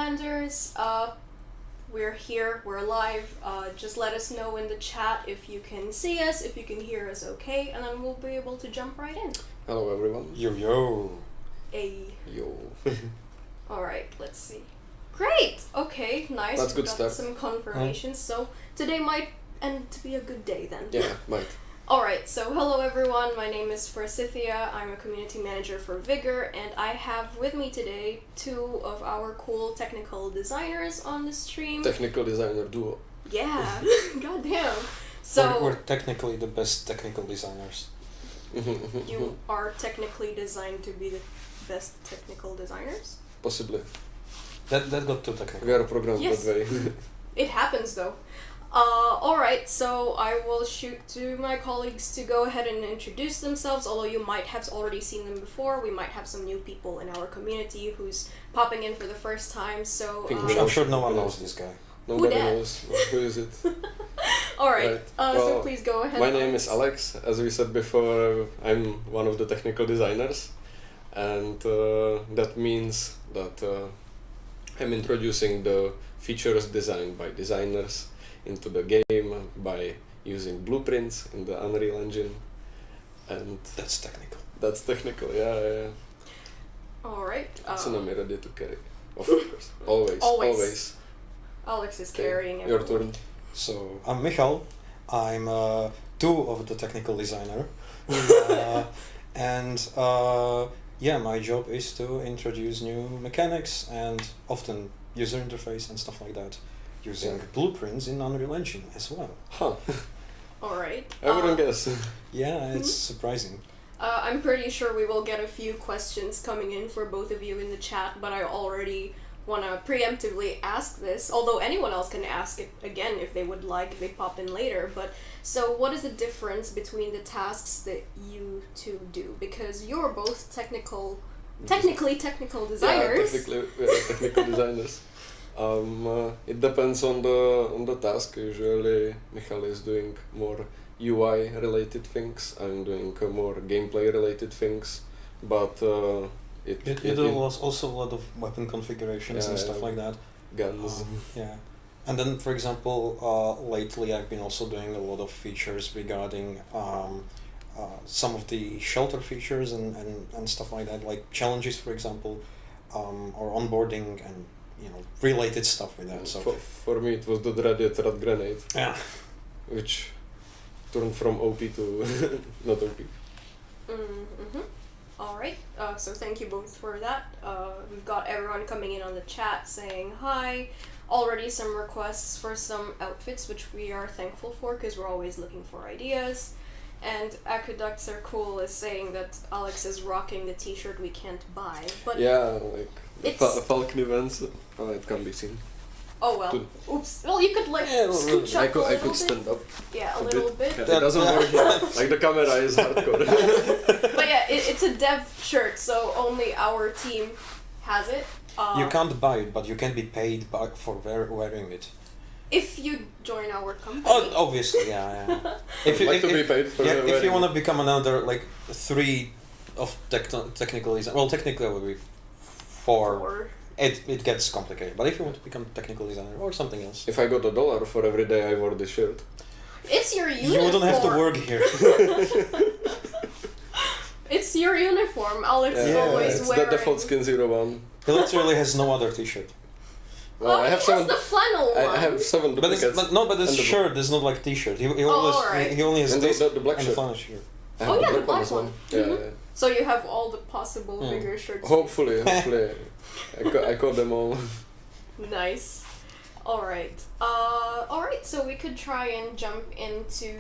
Outlanders. We're here, we're live. Just let us know in the chat if you can see us, if you can hear us okay, and then we'll be able to jump right in. Hello everyone. Yo yo. Hey. Yo. Alright, let's see. Great! Okay, nice. That's good got stuff. some confirmations, so today might end to be a good day then. Yeah, might. Alright, so hello everyone, my name is Forsythia, I'm a community manager for Vigor, and I have with me today two of our cool technical designers on the stream. Technical designer duo. Yeah, goddamn. So we're technically the best technical designers. you are technically designed to be the best technical designers? Possibly. That got too technical. We are programmed Yes. that way. It happens though. Alright, so I will shoot to my colleagues to go ahead and introduce themselves, although you might have already seen them before. We might have some new people in our community who's popping in for the first time, so... I'm sure no one knows this guy. Nobody dat? knows who is it. Alright, Right. so Well, please go ahead. My name is Alex. As we said before, I'm one of the technical designers, and that means that I'm introducing the features designed by designers into the game by using blueprints in the Unreal Engine, and That's technical. that's technical. Yeah. Alright. Tsunami ready to carry, of course. Always. Alex is Okay, carrying your everyone. turn. So I'm Michal. I'm two of the technical designer, and yeah, my job is to introduce new mechanics and often user interface and stuff like that, using blueprints in Unreal Engine as well. Huh. Alright. I wouldn't guess. Yeah, it's surprising. I'm pretty sure we will get a few questions coming in for both of you in the chat, but I already want to preemptively ask this, although anyone else can ask it again if they would like, if they pop in later. But so what is the difference between the tasks that you two do? Because you're both technically technical designers. Yeah, technically, we are technical designers. It depends on the task. Usually Michal is doing more UI related things. I'm doing more gameplay related things, but You do also a lot of weapon configurations and stuff like that. Guns. Yeah. And then, for example, lately I've been also doing a lot of features regarding some of the shelter features and stuff like that, like challenges, for example, or onboarding and, you know, related stuff with that. So For me it was the dreaded red grenade. Yeah. Which turned from OP to not OP. Mm-hmm. Alright, so thank you both for that. We've got everyone coming in on the chat saying hi. Already some requests for some outfits, which we are thankful for because we're always looking for ideas. And Aqueducts Are Cool is saying that Alex is rocking the t-shirt we can't buy. But Yeah, like It's- Falcon events. It can be seen. oh well. Oops. Well, you could like scooch up I could a little bit. stand up. Yeah, a little bit. Yeah, it doesn't work here. Like the camera is hardcore. But yeah, it's a dev shirt, so only our team has it. You can't buy it, but you can be paid back for wearing it. If you join our company. Oh, obviously, yeah. If you Like to be paid for if you wearing want to it. become another like 3 of technical design, well, technically it would be 4. Or It gets complicated, but if you want to become a technical designer or something else, If I got $1 for every day I wore this shirt. it's your uniform. you wouldn't have to work here. It's your uniform. Alex is Yeah, always it's wearing. the default skin 01. He literally has no other T-shirt. Well, I have he has 7. the flannel one. I have 7 But it's duplicates. but this and the shirt is not like T-shirt. He alright. only has And this the black and shirt. flannel shirt. I have Oh, yeah, the black black as well. one. Yeah, Mhm. yeah. So you have all the possible Mm. bigger shirts. Hopefully. I caught them all. Nice. Alright. Alright, so we could try and jump into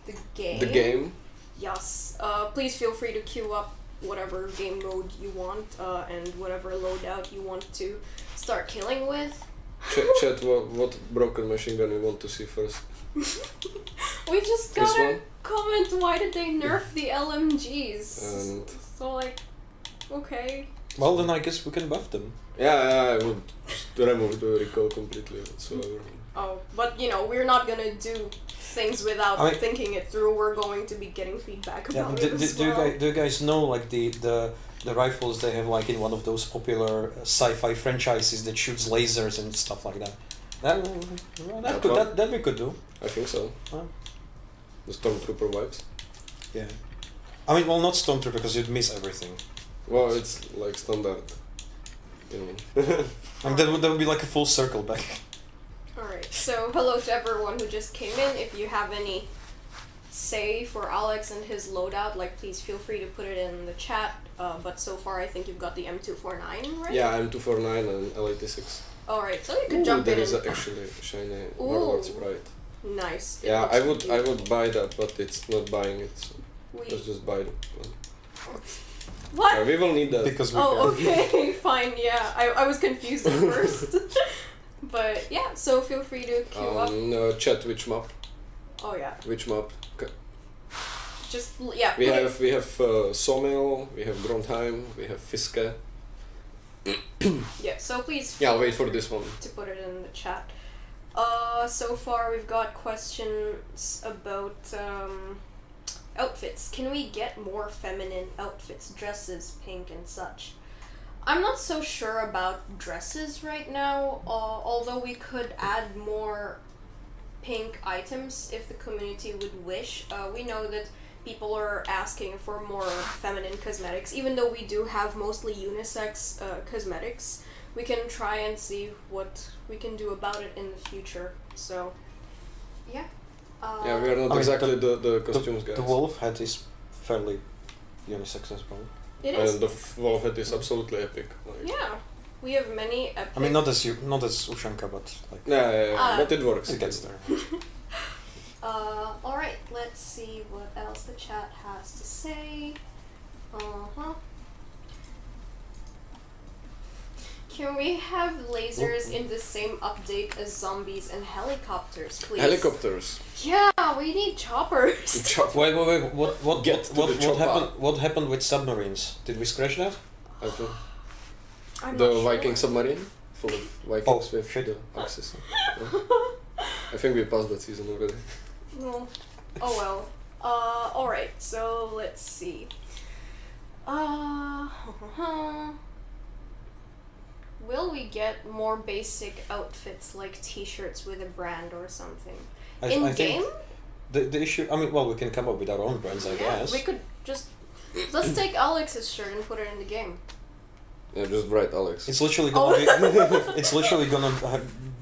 the game. The game. Yes. Please feel free to queue up whatever game mode you want, and whatever loadout you want to start killing with. Chat what broken machine gun you want to see first. We just This got a one? comment, why did they nerf the LMGs? And So like, okay. Well, then I guess we can buff them. yeah, I would just remove the recall completely whatsoever. Oh, but you know, we're not gonna do things without I mean- thinking it through. We're going to be getting feedback Yeah, about do, it do, as do, you well. guys, do you guys know like the the rifles they have like in one of those popular sci-fi franchises that shoots lasers and stuff like that. That we could do. I think so. The Stormtrooper vibes. Yeah. I mean, well, not Stormtrooper because you'd miss everything. Well, it's like standard. You know. And that would be like a full circle back. Alright, so hello to everyone who just came in. If you have any say for Alex and his loadout, like please feel free to put it in the chat. But so far I think you've got the M249, right? Yeah, M249 and L86. Alright, so you can jump there in is and... actually a shiny Ooh. Warlord Sprite. Nice. It Yeah, looks I beautiful. would buy that, but it's not buying it, so let's just buy it. What? Yeah, we will need that. Because we Oh, can. okay, fine, yeah. I was confused at first. But yeah, so feel free to queue up. Chat which map? Oh yeah, Which map? just, yeah. We put it- have Sawmill, we have Grondheim, we have Fiske. Yeah, so please Yeah, I'll feel wait for free this one. to put it in the chat. So far we've got questions about outfits. Can we get more feminine outfits, dresses, pink and such? I'm not so sure about dresses right now, although we could add more pink items if the community would wish. We know that people are asking for more feminine cosmetics, even though we do have mostly unisex cosmetics. We can try and see what we can do about it in the future. So, yeah. Yeah, we are not exactly the costumes guys. The wolf hat is fairly unisex as well. It is. And the wolf hat is absolutely epic. Like, Yeah. We have many epic... I mean, not as Ushanka, but like yeah, but it works. it gets there. Alright, let's see what else the chat has to say. Can we have lasers in the same update as zombies and helicopters, please? Helicopters. Yeah, we need choppers. Wait, what Get to the chopper. happened? What happened with submarines? Did we scratch that? I think. I'm The not sure. Viking submarine full of Vikings with shit. the axis. Yeah. I think we passed that season already. Well, oh well. Alright, so let's see. Will we get more basic outfits like t-shirts with a brand or something? I In think game? the issue. I mean, well, we can come up with our own brands, I guess. We could just... Let's take Alex's shirt and put it in the game. Yeah, just write Alex. It's literally gonna be. It's literally gonna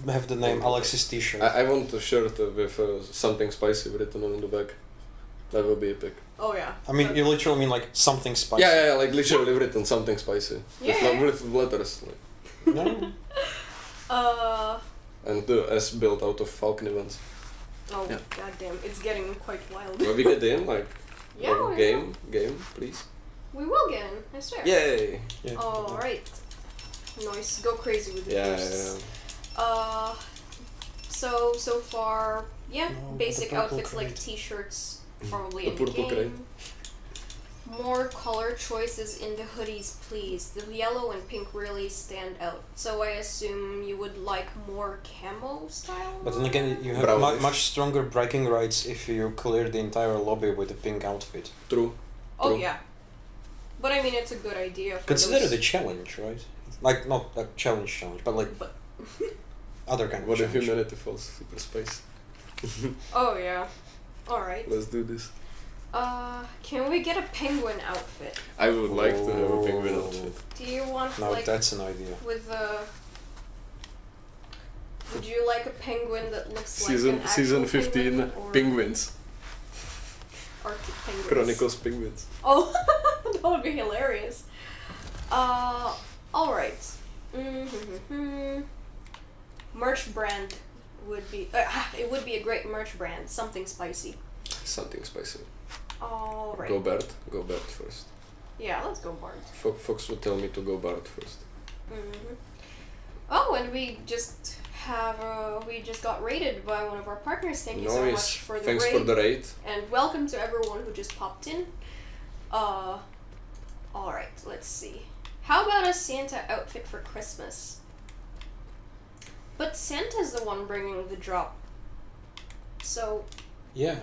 have the name Alex's T-shirt. I want a shirt with something spicy written on the back. That will be epic. Oh yeah. I mean, you literally mean like something spicy. Yeah, like literally written something spicy. Yeah. With letters. Like. No? And the S built out of Falcon events. Oh, Yeah. goddamn. It's getting quite wild. Will we get in? Like, Yeah, or we game, please. We will get in, I swear. Yay! Yeah. Alright. Nice. Go crazy with the Yeah. boosts. So far, yeah, No, basic the purple outfits like crate. t-shirts, probably The in the purple game. crate. More color choices in the hoodies, please. The yellow and pink really stand out. So I assume you would like more camo style? But then again, you have Brownish. much stronger bragging rights if you clear the entire lobby with a pink outfit. True. Oh True. yeah. But I mean, it's a good idea for Consider those... it a challenge, right? Like not a challenge, but like But... other kind of What if challenge. humanity falls super space? Oh yeah. Alright. Let's do this. Can we get a penguin outfit? I would like to have a penguin Oh. outfit. Do you want Now like that's an idea. with a... Would you like a penguin that looks like Season an actual season 15 penguin or penguins. Arctic penguins? Chronicles penguins. Oh, that would be hilarious. Alright. Mm-hmm. Merch brand would be... it would be a great merch brand. Something spicy. Something spicy. Alright. Go Bert first. Yeah, let's go Bard. Fox would tell me to go Bart first. Mm-hmm. Oh, and we just have we just got raided by one of our partners. Thank you so much for the Thanks raid. for the raid. And welcome to everyone who just popped in. Alright, let's see. How about a Santa outfit for Christmas? But Santa's the one bringing the drop. So, Yeah.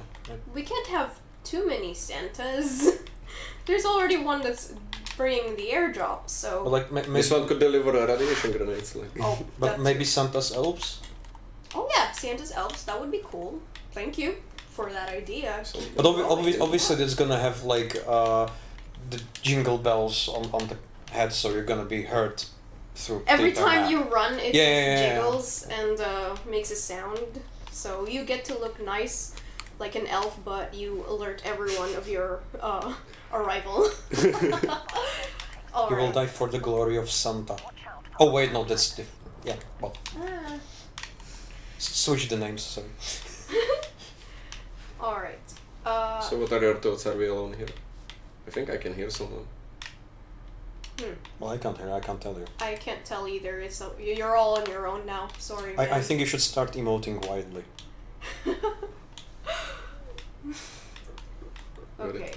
we can't have too many Santas. There's already one that's spraying the airdrop, so... But like This one could deliver radiation grenades. Like. Oh, but maybe Santa's elves. Oh yeah, Santa's elves, that would be cool. Thank you for that idea. But obviously it's gonna have like the jingle bells on the head, so you're gonna be heard through Every paper time map. you run, it Yeah. jiggles and makes a sound. So you get to look nice like an elf, but you alert everyone of your arrival. You will die for the glory of Santa. Oh wait, no, that's different. Yeah, well. Switch the names, sorry. Alright. So what are your thoughts? Are we alone here? I think I can hear someone. Well, I can't hear, I can't tell you. I can't tell either. You're all on your own now. Sorry. I think you should start emoting widely. Okay.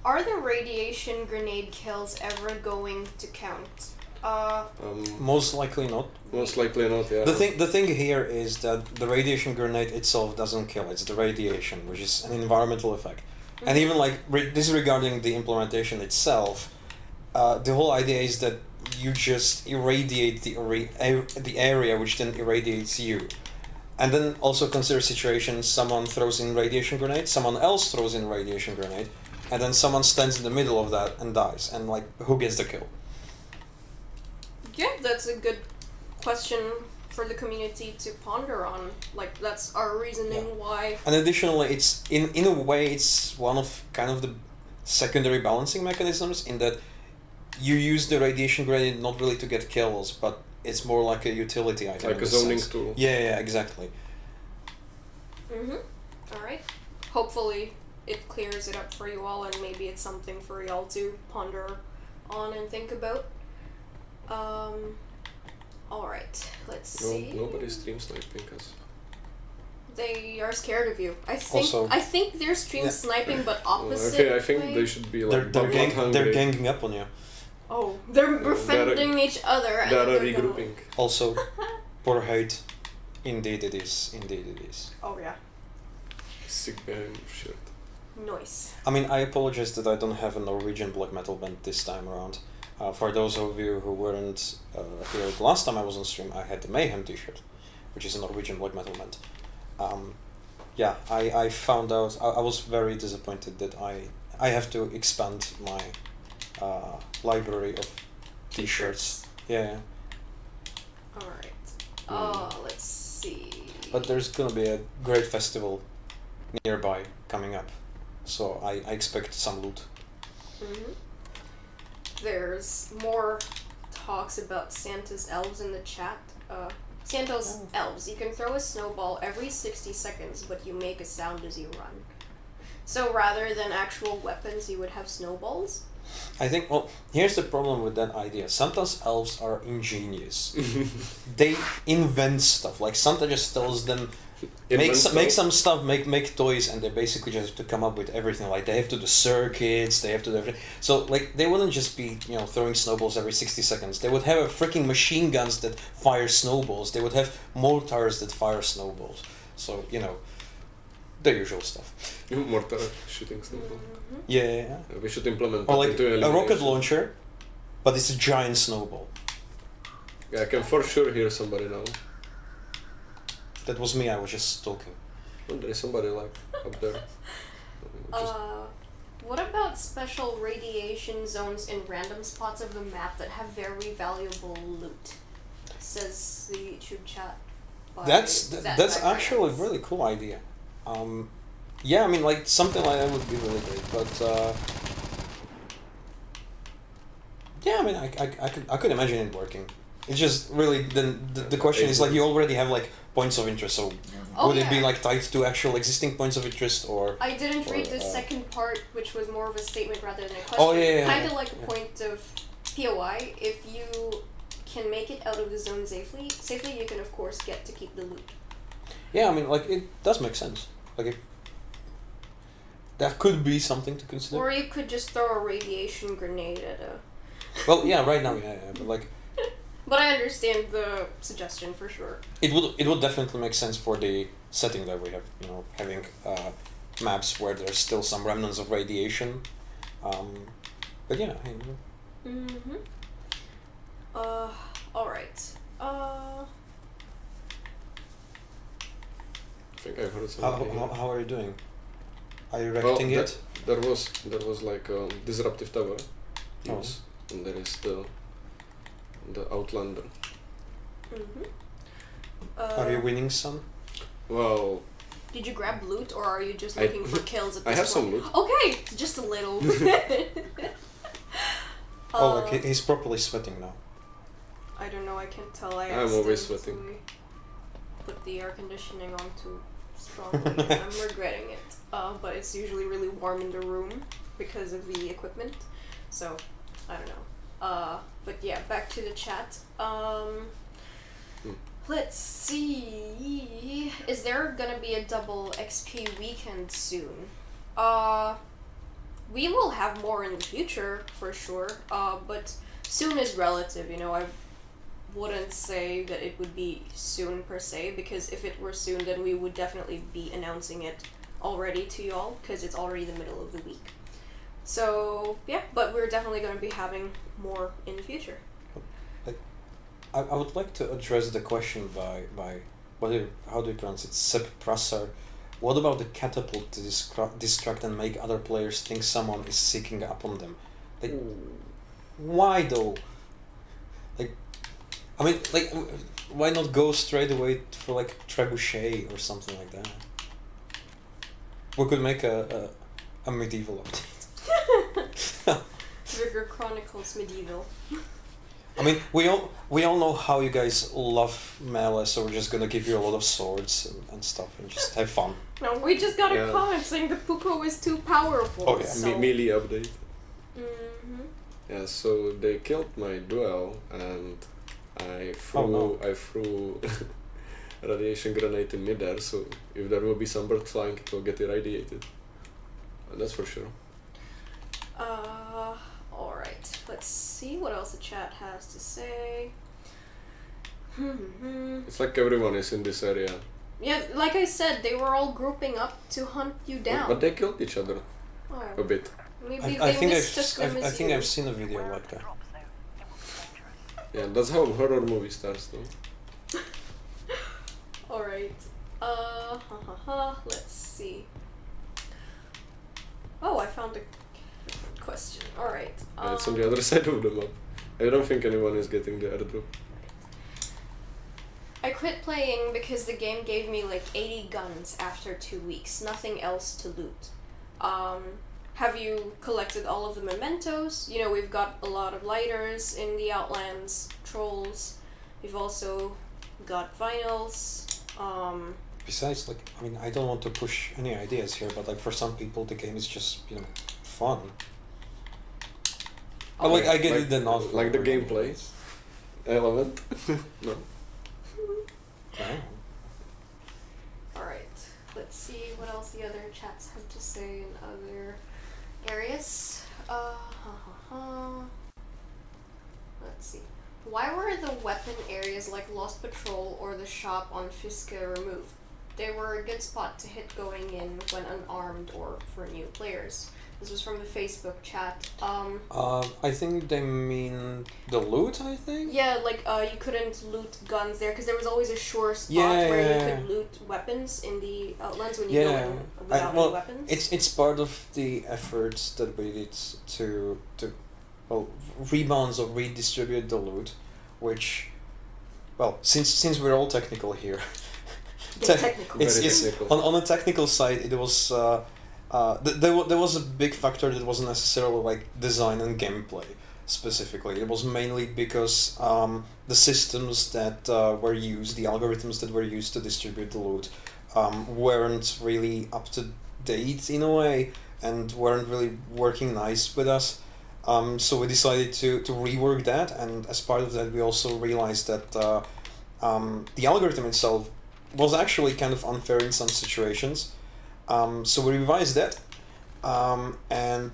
Are the radiation grenade kills ever going to count? Most likely not. Most likely not, yeah. The thing here is that the radiation grenade itself doesn't kill, it's the radiation, which is an environmental effect. And even like, disregarding the implementation itself, the whole idea is that you just irradiate the area, which then irradiates you. And then also consider situations, someone throws in radiation grenade, someone else throws in radiation grenade, and then someone stands in the middle of that and dies. And like, who gets the kill? Yeah, that's a good question for the community to ponder on. Like, that's our reasoning why. And additionally, it's in a way it's one of kind of the secondary balancing mechanisms in that you use the radiation grenade not really to get kills, but it's more like a utility item. Like a zoning tool. Yeah, exactly. Alright. Hopefully it clears it up for you all, and maybe it's something for y'all to ponder on and think about. Alright, let's see. Nobody stream sniping us. They are scared of you. I think they're stream Yeah. sniping, but opposite. I think way. they should be like They're ganging up on you. Oh, they're befriending each other. And They are they're regrouping. Also, poor hate. Indeed it is. Indeed it is. Oh yeah. Sick behind shirt. Nice. I mean, I apologize that I don't have a Norwegian black metal band this time around. For those of you who weren't here the last time I was on stream, I had the Mayhem t-shirt, which is a Norwegian black metal band. Yeah, I found out, I was very disappointed that I have to expand my library of t-shirts. Yeah. Alright. Let's see. But there's gonna be a great festival nearby coming up, so I expect some loot. There's more talks about Santa's elves in the chat. Santa's elves. You can throw a snowball every 60 seconds, but you make a sound as you run. So rather than actual weapons, you would have snowballs? I think, well, here's the problem with that idea. Santa's elves are ingenious. They invent stuff. Like, Santa just tells them, make some stuff, make toys, and they basically just have to come up with everything. Like, they have to do circuits, they have to do everything. So, like, they wouldn't just be, throwing snowballs every 60 seconds. They would have freaking machine guns that fire snowballs. They would have mortars that fire snowballs. So, the usual stuff. Mortar shooting snowball. Yeah. We should implement Or that like into a elimination. rocket launcher, but it's a giant snowball. Yeah, I can for sure hear somebody now. That was me, I was just talking. Oh, there is somebody like up there. What about special radiation zones in random spots of the map that have very valuable loot? Says the YouTube chat. That's actually a really cool idea. Yeah, I mean, like, something like that would be really great, but yeah, I mean, I could imagine it working. It's just really, then the question is, like, you already have, like, points of interest, so would it be, like, tied to actual existing points of interest, or... I didn't read the second part, which was more of a statement rather than a question. Oh, yeah. Kind of like a point of POI. If you can make it out of the zone safely, you can, of course, get to keep the loot. Yeah, I mean, like, it does make sense. Like, that could be something to consider. Or you could just throw a radiation grenade at a... Well, yeah, right now, yeah, but, like... But I understand the suggestion for sure. It would definitely make sense for the setting that we have, having maps where there's still some remnants of radiation. But yeah, Mm-hmm. Alright. I think I heard something. how are you doing? Are you Well, erecting it? there was like a disruptive tower. Oh. Yes. And there is the Outlander. Mm-hmm. Are you winning some? Well, Did you grab loot, or are you just I- looking for kills at this I have point? some loot. Okay, just a little. Like he's properly sweating now. I don't know, I can't tell. I'm always sweating. Put the air conditioning on too strongly, and I'm regretting it. But it's usually really warm in the room because of the equipment. So, I don't know. But yeah, back to the chat. Let's see. Is there gonna be a double XP weekend soon? We will have more in the future for sure. But soon is relative, you know. I wouldn't say that it would be soon per se, because if it were soon, then we would definitely be announcing it already to y'all, because it's already the middle of the week. So yeah, but we're definitely going to be having more in the future. I would like to address the question by how do you pronounce it? Seb Prasser. What about the catapult to distract and make other players think someone is sneaking up on them? Like, why though? Like, I mean, like, why not go straight away for like trebuchet or something like that? We could make a medieval update. Vigor Chronicles medieval. I mean, we all know how you guys love melee, so we're just gonna give you a lot of swords and stuff and just have fun. No, we just got a Yeah. comment saying the Puko is too powerful. Oh, yeah. So. Melee update. Mm-hmm. Yeah, so they killed my duel, and I threw a radiation grenade in midair, so if there will be some bird flying, it will get irradiated. That's for sure. Alright. Let's see what else the chat has to say. It's like everyone is in this area. Yeah, like I said, they were all grouping up to hunt you down. But they killed each other Oh. a bit. Maybe I they think mistook them as I think you. I've seen a video like that. Yeah, that's how horror movie starts, though. Alright. Let's see. Oh, I found a question. Alright. And it's on the other side of the map. I don't think anyone is getting the airdrop. I quit playing because the game gave me like 80 guns after 2 weeks. Nothing else to loot. Have you collected all of the mementos? You know, we've got a lot of lighters in the Outlands, trolls. We've also got vinyls. Besides, like, I mean, I don't want to push any ideas here, but like for some people, the game is just, you know, fun. But like, I get it, the not like the gameplay element. No. Alright, let's see what else the other chats have to say in other areas. Let's see. Why were the weapon areas like Lost Patrol or the shop on Fiska removed? They were a good spot to hit going in when unarmed or for new players. This was from the Facebook chat. I think they mean the loot, I think? Yeah, like you couldn't loot guns there because there was always a sure spot Yeah, where yeah, you yeah. could loot weapons in the Outlands when you go Yeah. in without Well, any weapons. it's part of the efforts that we did to rebalance or redistribute the loot, which, well, since we're all technical here, Get technical. it's Very technical. on a technical side it was there was a big factor that wasn't necessarily like design and gameplay specifically. It was mainly because the systems that were used, the algorithms that were used to distribute the loot, weren't really up to date in a way and weren't really working nice with us. So we decided to rework that, and as part of that we also realized that the algorithm itself was actually kind of unfair in some situations. So we revised that, and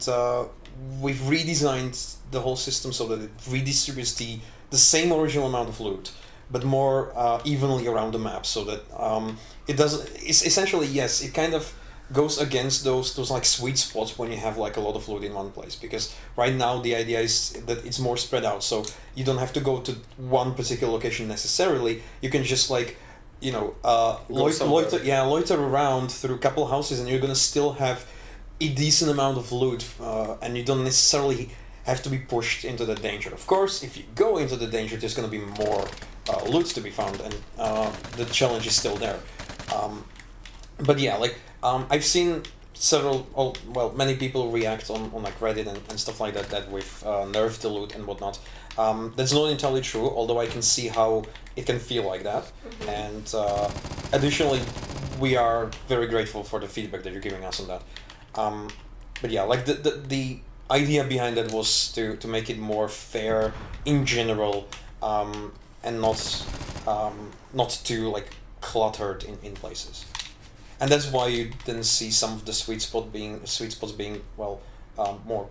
we've redesigned the whole system so that it redistributes the same original amount of loot, but more evenly around the map, so that it doesn't. It's essentially, yes, it kind of goes against those like sweet spots when you have like a lot of loot in one place, because right now the idea is that it's more spread out, so you don't have to go to one particular location necessarily. You can just like, you know, loiter around through a couple houses, and you're gonna still have a decent amount of loot, and you don't necessarily have to be pushed into the danger. Of course, if you go into the danger, there's gonna be more loot to be found, and the challenge is still there. But yeah, like I've seen many people react on like Reddit and stuff like that we've nerfed the loot and whatnot. That's not entirely true, although I can see how it can feel like that. Mm-hmm. And additionally, we are very grateful for the feedback that you're giving us on that. But yeah, like the idea behind that was to make it more fair in general, and not too like cluttered in places. And that's why you then see some of the sweet spots being more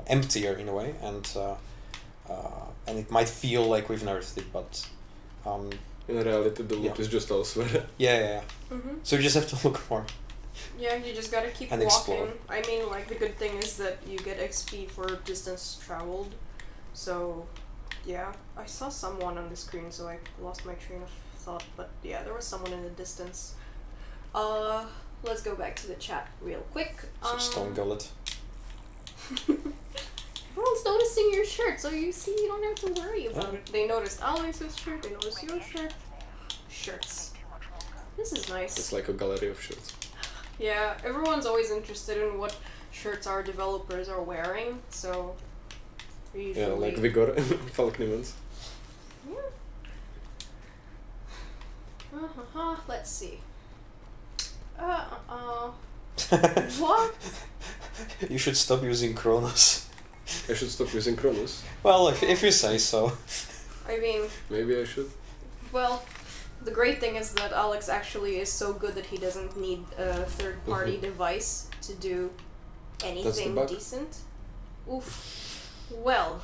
emptier in a way, and it might feel like we've nerfed it, but in reality the loot is just elsewhere. Yeah. Mm-hmm. So you just have to look more. Yeah, you just gotta keep And walking. explore. I mean, like, the good thing is that you get XP for distance traveled. So, yeah. I saw someone on the screen, so I lost my train of thought. But yeah, there was someone in the distance. Let's go back to the chat real quick. Stone Gullet. Everyone's noticing your shirt, so you see, you don't have to worry about it. They noticed Alex's shirt, they noticed your shirt. Shirts. This is nice. It's like a gallery of shirts. Yeah, everyone's always interested in what shirts our developers are wearing, so usually... Yeah, like Vigor, Falknimans. Yeah. Let's see. What? You should stop using Kronos. I should stop using Kronos. Well, if you say so. I mean, Maybe I should. well, the great thing is that Alex actually is so good that he doesn't need a third-party device to do anything bug. decent. Oof. Well,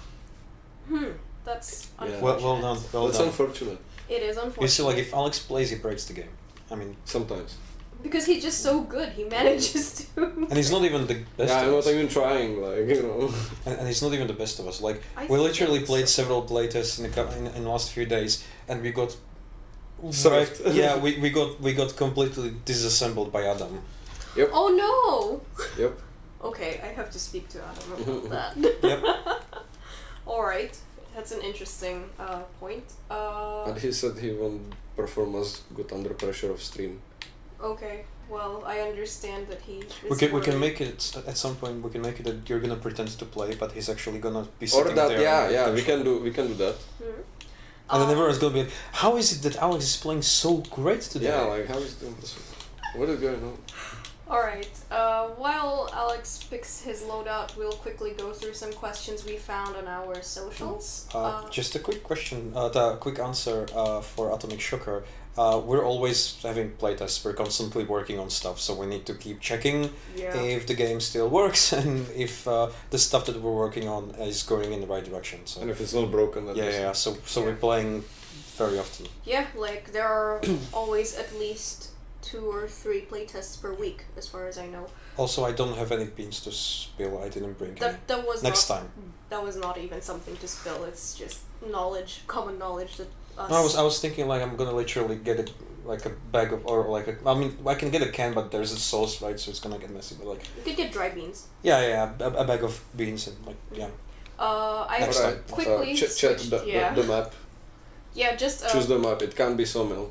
that's unfortunate. Well done. That's unfortunate. It is unfortunate. You see, like if Alex plays, he breaks the game. I mean, Sometimes. Because he's just so good, he manages to. and he's not even the best. Yeah, I'm of not us. even trying, like, you know. And he's not even the best of us. Like I we literally think played so. several playtests in the last few days, and we got. Served. Yeah, we got completely disassembled by Adam. Oh no! Yep. Okay, I have to speak to Adam about that. Yep. Alright, that's an interesting point. And he said he won't perform as good under pressure of stream. Okay, well, I understand that he is We can worried. make it at some point. We can make it that you're gonna pretend to play, but he's actually gonna be Or sitting that, there. yeah, we can do that. And then everyone's gonna be like, "How is it that Alex is playing so great today?" Yeah, like, how is doing this? What is going on? Alright, while Alex picks his loadout, we'll quickly go through some questions we found on our socials. Just a quick question, the quick answer for Atomic Shocker. We're always having playtests. We're constantly working on stuff, so we need to keep checking Yeah. if the game still works and if the stuff that we're working on is going in the right direction. So And if it's not broken, then yeah. So we're playing very often. Yeah, like, there are always at least 2 or 3 playtests per week, as far as I know. Also, I don't have any beans to spill. I didn't bring any. That was Next not, time. That was not even something to spill. It's just knowledge, common knowledge that us. No, I was thinking like I'm gonna literally get a bag of, or like I mean I can get a can, but there's a sauce, right? So it's gonna get messy. But like You could get dry beans. yeah, a bag of beans and like yeah. I Next time. quickly check switched, the map. Yeah, just Choose the map. It can be sawmill.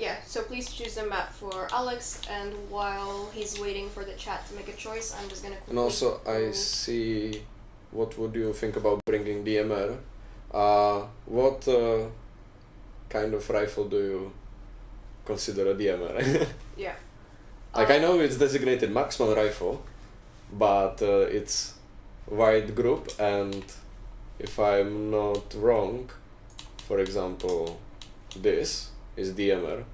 yeah. So please choose the map for Alex, and while he's waiting for the chat to make a choice, I'm just gonna quickly. And also, I go- see. What would you think about bringing DMR? What kind of rifle do you consider a DMR? Yeah. Like, I know it's designated marksman rifle, but it's wide group, and if I'm not wrong, for example, this is DMR.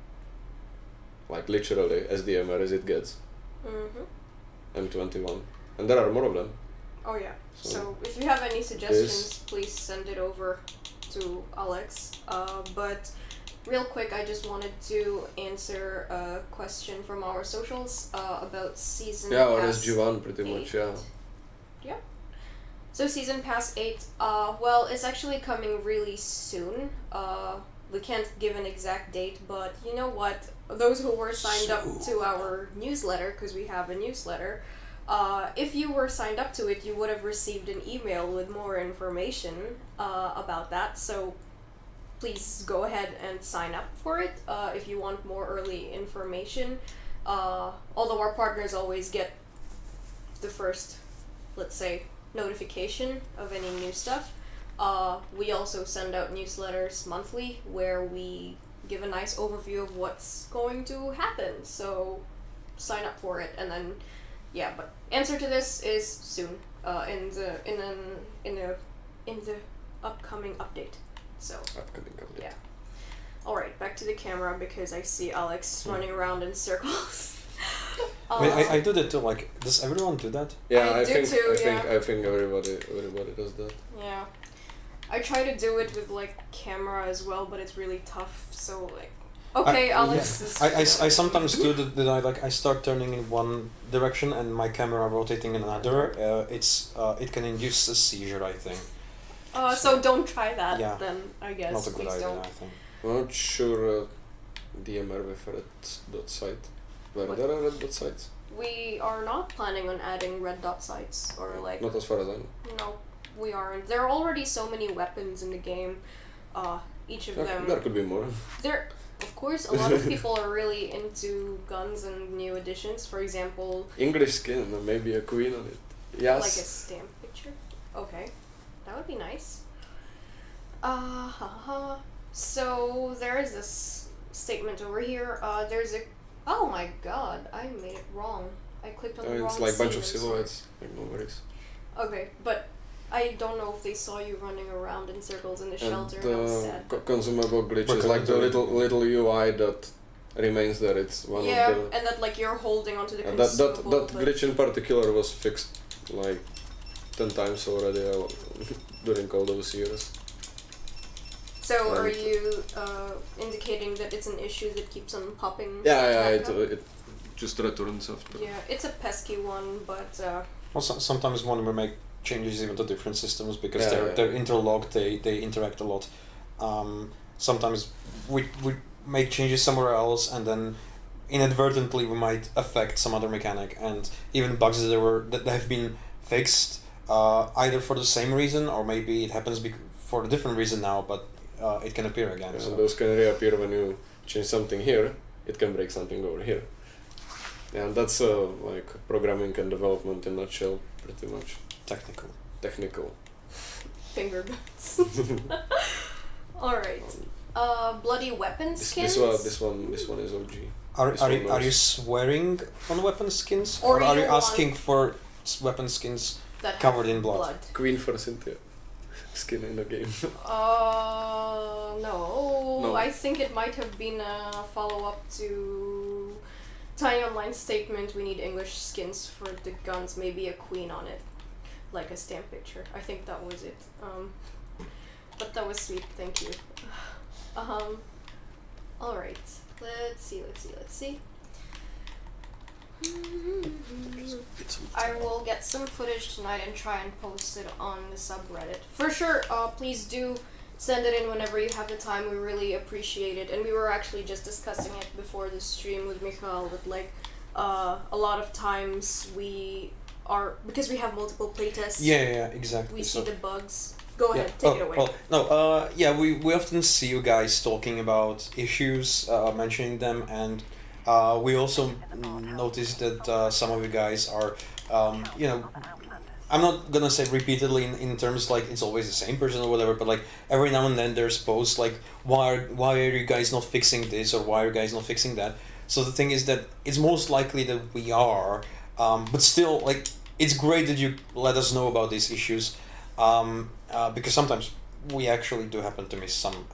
Like, literally as DMR as it gets. M21. And there are more of them. Oh yeah. So- So if you have any suggestions, please send it over to Alex. But real quick, I just wanted to answer a question from our socials about season Yeah, or pass SG1 pretty much, 8. yeah. Yeah. So season pass 8, well, it's actually coming really soon. We can't give an exact date, but you know what? Those who were signed up to our newsletter, because we have a newsletter, if you were signed up to it, you would have received an email with more information about that. So please go ahead and sign up for it if you want more early information. Although our partners always get the first, let's say, notification of any new stuff. We also send out newsletters monthly where we give a nice overview of what's going to happen. So sign up for it, and then yeah. But answer to this is soon in the upcoming update. So Upcoming update. yeah. All right, back to the camera because I see Alex running around in circles. I mean, I do that too. Like, does everyone do that? Yeah, I do think too, I think everybody does that. Yeah. I try to do it with like camera as well, but it's really tough. So like, okay, Alex. Yeah. I sometimes do that. I start turning in one direction and my camera rotating in another. It can induce a seizure, I think. So don't try that Yeah. then. I guess. Not a good Please idea, don't. I think. I'm not sure DMR with red dot site. Where there are red dot sites? We are not planning on adding red dot sites or like. Not as far as I know. No, we aren't. There are already so many weapons in the game. Each of them. There could be more. There, of course, a lot of people are really into guns and new additions. For example, English skin and maybe a queen on it. Yes. like a stamp picture. Okay, that would be nice. So there is this statement over here. There's a. Oh my god, I made it wrong. I clicked on the wrong. It's like a bunch of scene, silhouettes. Like no worries. Okay, but I don't know if they saw you running around in circles in the shelter. And And I was sad. consumable glitch We're is like the going to little UI that remains there. It's one Yeah, of the. and that like you're holding onto the That consumable. that but- glitch in particular was fixed like 10 times already during all those years. So are you indicating that it's an issue that keeps on popping? Yeah, back up? it just returns after. Yeah, it's a pesky one, but Also, sometimes when we make changes even to different systems because Yeah, they're interlocked, they interact a lot. Sometimes we make changes somewhere else and then inadvertently we might affect some other mechanic, and even bugs that have been fixed either for the same reason or maybe it happens for a different reason now, but it can appear again. Yeah, so. and those can reappear when you change something here. It can break something over here. Yeah, and that's like programming and development in a nutshell, pretty much. Technical. finger guns. Alright. Bloody weapon skins? This one is OG. Are you swearing on weapon skins? Or are you you asking for weapon skins that have covered in blood? Queen for Cynthia. Skin in the game. No. No. I think it might have been a follow-up to Tiny Online statement, we need English skins for the guns, maybe a queen on it. Like a stamp picture. I think that was it. But that was sweet, thank you. Alright. Let's see. I will get some footage tonight and try and post it on the subreddit. For sure, please do send it in whenever you have the time. We really appreciate it. And we were actually just discussing it before the stream with Michal that like a lot of times we are, because we have multiple playtests, Yeah, exactly. we So- see the bugs. Go ahead, take it away. We often see you guys talking about issues, mentioning them, and we also notice that some of you guys are, I'm not gonna say repeatedly in terms like it's always the same person or whatever, but like every now and then there's posts like why are you guys not fixing this or why are you guys not fixing that? So the thing is that it's most likely that we are, but still like it's great that you let us know about these issues. Because sometimes we actually do happen to miss some.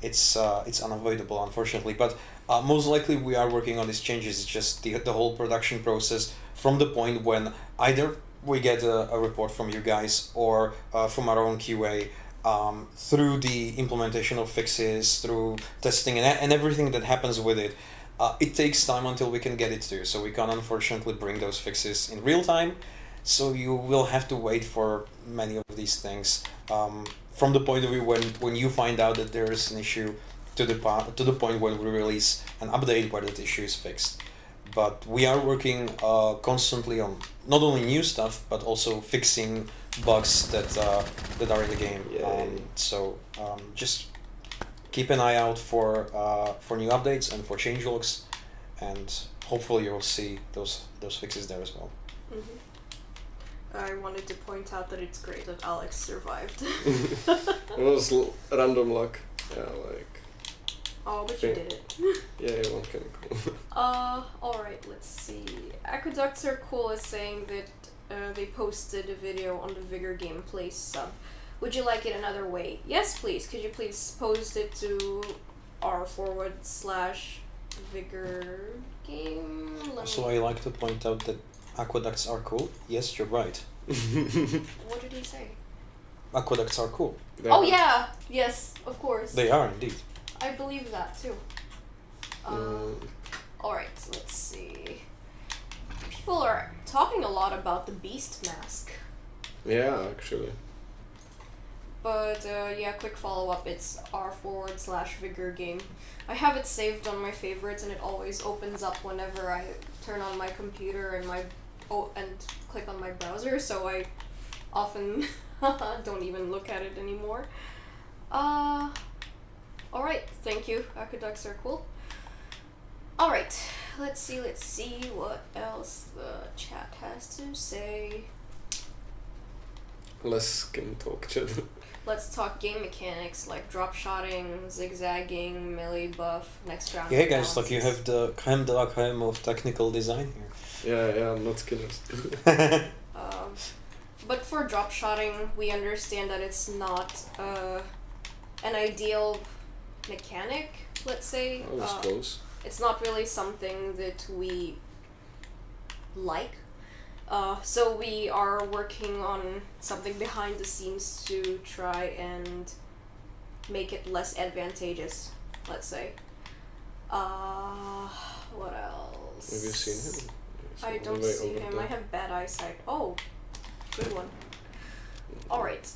It's unavoidable, unfortunately. But most likely we are working on these changes. It's just the whole production process from the point when either we get a report from you guys or from our own QA, through the implementation of fixes, through testing and everything that happens with it, it takes time until we can get it to you. So we can't unfortunately bring those fixes in real time. So you will have to wait for many of these things. From the point of view when you find out that there is an issue to the point when we release an update where that issue is fixed. But we are working constantly on not only new stuff but also fixing bugs that are in the game. So just keep an eye out for new updates and for changelogs, and hopefully you'll see those fixes there as well. Mm-hmm. I wanted to point out that it's great that Alex survived. It was random luck. Yeah, like. Oh, but you did it. Yeah, one chemical. Alright, let's see. Aqueducts Are Cool is saying that they posted a video on the Vigor gameplay sub. Would you like it another way? Yes, please. Could you please post it to r/Vigor game? So I like to point out that aqueducts are cool. Yes, you're right. What did he say? Aqueducts are cool. Oh yeah! Yes, of course. They are indeed. I believe that too. Alright, let's see. People are talking a lot about the Beast Mask. Yeah, actually. But yeah, quick follow-up, it's r/Vigor game. I have it saved on my favorites and it always opens up whenever I turn on my computer and and click on my browser, so I often don't even look at it anymore. Alright, thank you. Aqueducts Are Cool. Alright, let's see what else the chat has to say. Less skin talk, chat. Let's talk game mechanics like drop shotting, zigzagging, melee buff, next round. Yeah, guys, like you have the crème de la crème of technical design here. Yeah, I'm not skillers. But for drop shotting, we understand that it's not an ideal mechanic, let's say. I was close. It's not really something that we like. So we are working on something behind the scenes to try and make it less advantageous, let's say. What else? Have you seen him? I don't see him. I have bad eyesight. Oh, good one. Alright.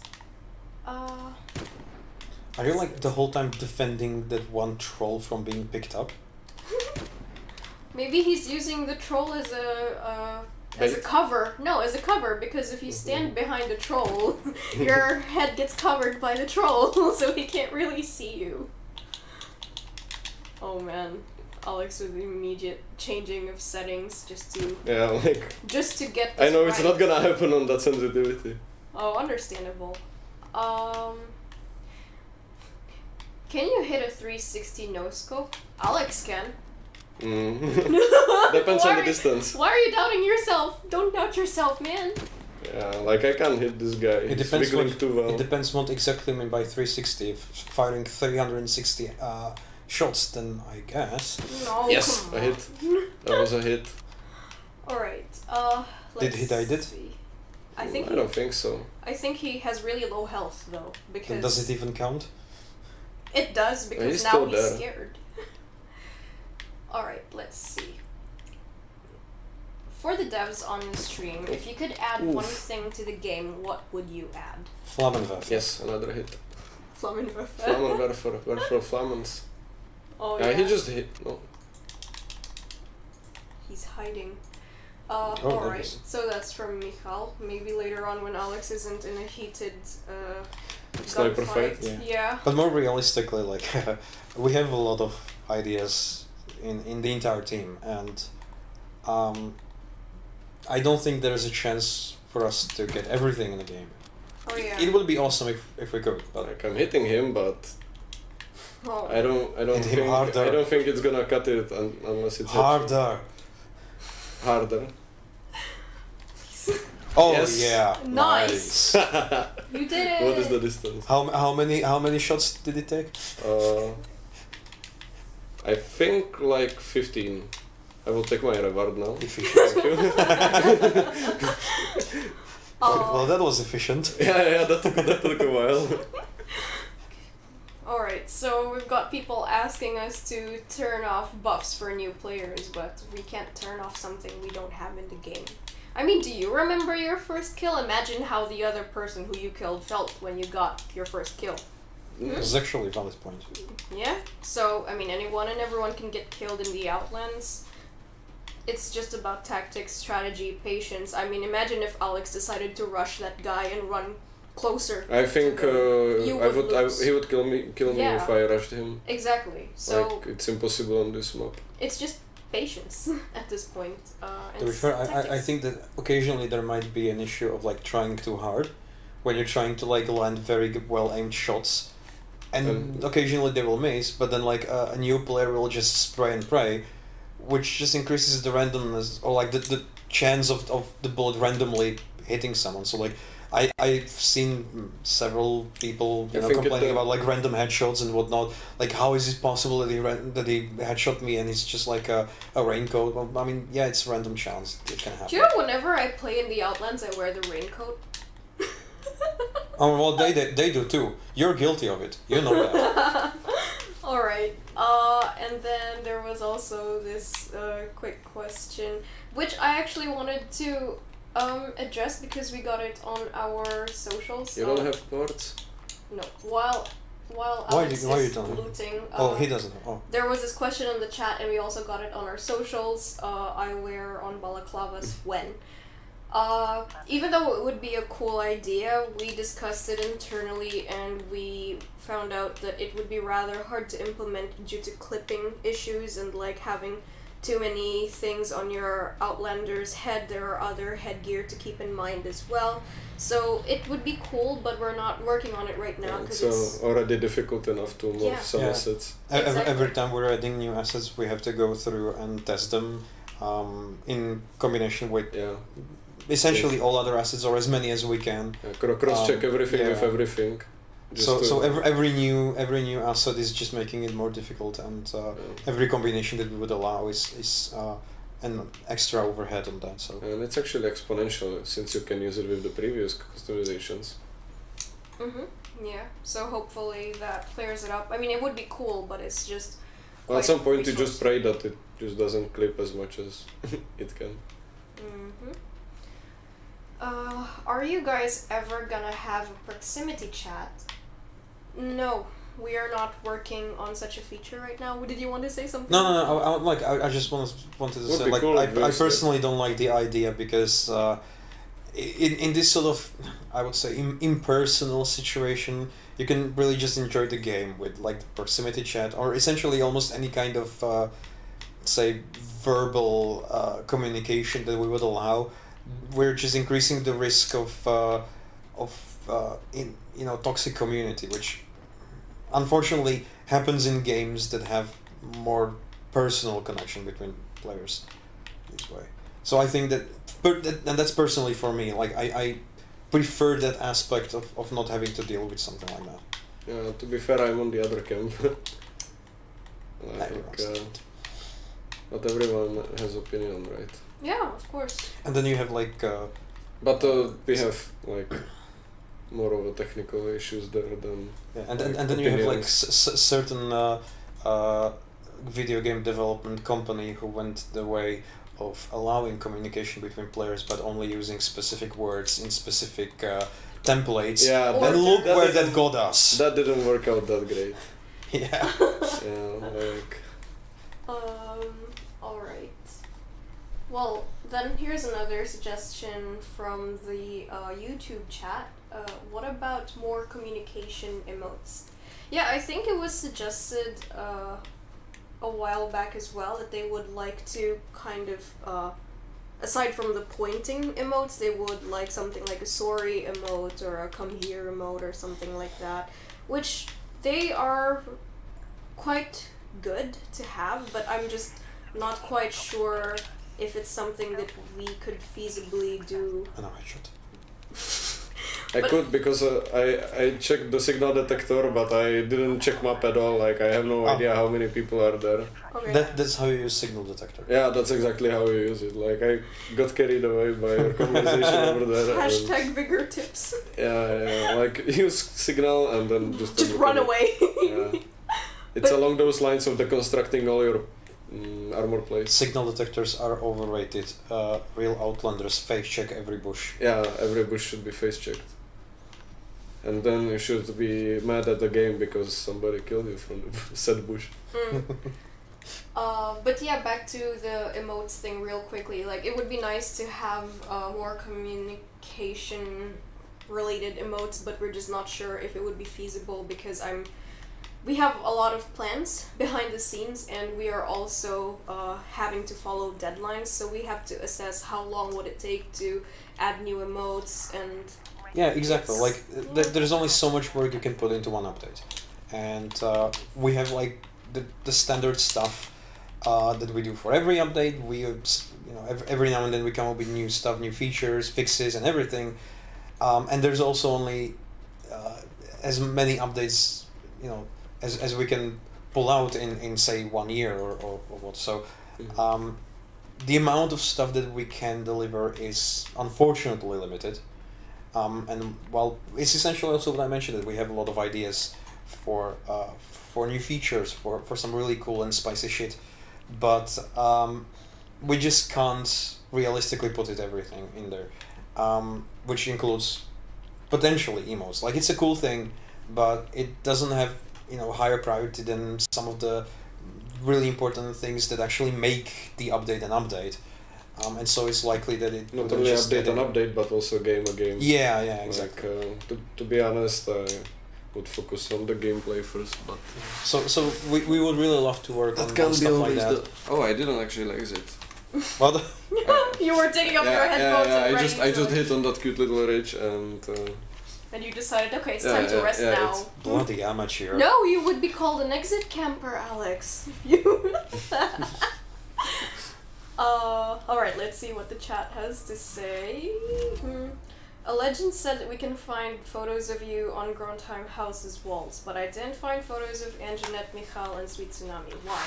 Are you like the whole time defending that one troll from being picked up? Maybe he's using the troll as a cover. No, as a cover, because if you stand behind a troll, your head gets covered by the troll, so he can't really see you. Oh man, Alex with the immediate changing of settings just to get this I know right. it's not gonna happen on that sensitivity. Oh, understandable. Can you hit a 360 no scope? Alex can. Depends on the distance. Why are you doubting yourself? Don't doubt yourself, man. Yeah, like I can't hit this guy. It depends it depends what exactly I mean by 360. If firing 360 shots, then I guess. No, yes, a hit. That was a hit. Alright, Did he die dead? I don't think so. I think he has really low health though, because... And does it even count? It does, because now he's scared. Alright, let's see. For the devs on the stream, if you could add one thing to the game, what would you add? Flammenwerfer. Yes, another hit. Flammenwerfer. Flammenwerfer, Flammens. Oh yeah. He just hit. No. He's hiding. Alright, so that's from Michal. Maybe later on when Alex isn't in a heated sniper fight. Yeah. But more realistically, like we have a lot of ideas in the entire team, and I don't think there's a chance for us to get everything in the game. Oh yeah. It would be awesome if we could, but like I'm hitting him, but I don't think it's gonna cut it unless it's harder. Oh yes. yeah! Nice. You did it. What is the distance? How many shots did it take? I think like 15. I will take my reward now. Efficient. Well, that was efficient. Yeah, that took a while. so we've got people asking us to turn off buffs for new players, but we can't turn off something we don't have in the game. I mean, do you remember your first kill? Imagine how the other person who you killed felt when you got your first kill. It's actually a valid point. Yeah, so, I mean, anyone and everyone can get killed in the Outlands. It's just about tactics, strategy, patience. I mean, imagine if Alex decided to rush that guy and run closer. I think he would kill me Yeah. if I rushed him. Exactly. So Like, it's impossible on this map. it's just patience at this point. To be fair, I tactics. think that occasionally there might be an issue of like trying too hard, when you're trying to like land very well aimed shots, and occasionally they will miss, but then like a new player will just spray and pray, which just increases the randomness or like the chance of the bullet randomly hitting someone. So like I've seen several people complaining about like random headshots and whatnot. Like, how is it possible that he headshot me and it's just like a raincoat? Well, I mean, yeah, it's random chance. It can happen. Do you know whenever I play in the Outlands, I wear the raincoat? Oh well, they do too. You're guilty of it. You know that. Alright. And then there was also this quick question, which I actually wanted to address because we got it on our socials. You don't have ports? No. While Why Alex you is don't? looting, Oh, he doesn't. Oh. there was this question in the chat, and we also got it on our socials. I wear on balaclavas when. Even though it would be a cool idea, we discussed it internally and we found out that it would be rather hard to implement due to clipping issues and like having too many things on your Outlander's head. There are other headgear to keep in mind as well. So it would be cool, but we're not working on it right now because it's already difficult enough to move some assets. Every time we're adding new assets, we have to go through and test them in combination with essentially all other assets or as many as we can. Cross check everything with everything. So every new asset is just making it more difficult, and every combination that we would allow is an extra overhead on that. So and it's actually exponential since you can use it with the previous customizations. Yeah. So hopefully that clears it up. I mean, it would be cool, but it's just. Well, at some point you just pray that it just doesn't clip as much as it can. Are you guys ever gonna have a proximity chat? No, we are not working on such a feature right now. Did you want to say something? No. I just wanted to say, like, cool, I personally don't like the idea because in this sort of, I would say, impersonal situation, you can really just enjoy the game with like the proximity chat or essentially almost any kind of say verbal communication that we would allow. We're just increasing the risk of toxic community, which unfortunately happens in games that have more personal connection between players this way. So I think that, and that's personally for me, like I prefer that aspect of not having to deal with something like that. Yeah, to be fair, I'm on the other camp. Not everyone has opinion, right? Yeah, of course. And then you have like but we have like more of a technical issues there than and then you have like certain video game development company who went the way of allowing communication between players but only using specific words in specific templates. Yeah, and look where that got us. That didn't work out that great. Yeah. Alright. Well, then here's another suggestion from the YouTube chat. What about more communication emotes? Yeah, I think it was suggested a while back as well that they would like to kind of, aside from the pointing emotes, they would like something like a sorry emote or a come here emote or something like that, which they are quite good to have, but I'm just not quite sure if it's something that we could feasibly do. I know I should. I could because I checked the signal detector, but I didn't check map at all. Like I have no idea how many people are there. Okay. That's how you use signal detector. Yeah, that's exactly how you use it. Like I got carried away by your conversation over there. Hashtag Vigor tips. Yeah, like use signal and then just run away. Yeah. It's along those lines of deconstructing all your armor plates. Signal detectors are overrated. Real Outlanders face check every bush. Yeah, every bush should be face checked. And then you should be mad at the game because somebody killed you from the said bush. But yeah, back to the emotes thing real quickly. Like, it would be nice to have more communication related emotes, but we're just not sure if it would be feasible because we have a lot of plans behind the scenes, and we are also having to follow deadlines, so we have to assess how long would it take to add new emotes. And yeah, exactly. Like there's only so much work you can put into one update, and we have like the standard stuff that we do for every update. We every now and then we come up with new stuff, new features, fixes, and everything. And there's also only as many updates, as we can pull out in say 1 year or what. So the amount of stuff that we can deliver is unfortunately limited. And well, it's essentially also what I mentioned, that we have a lot of ideas for new features, for some really cool and spicy shit, but we just can't realistically put everything in there, which includes potentially emotes. Like, it's a cool thing, but it doesn't have higher priority than some of the really important things that actually make the update an update. And so it's likely that it not only update an update, but also game a game. Yeah, exactly. Like, to be honest, I would focus on the gameplay first, but so we would really love to work on stuff like that. Oh, I didn't actually exit. What? You were taking off your headphones and I just hit on that cute little ridge and you decided, okay, it's time to rest now. Bloody amateur. No, you would be called an exit camper, Alex. If you. Alright, let's see what the chat has to say. A legend said that we can find photos of you on Grondheim House's walls, but I didn't find photos of Anjanette, Michal, and Sweet Tsunami. Why?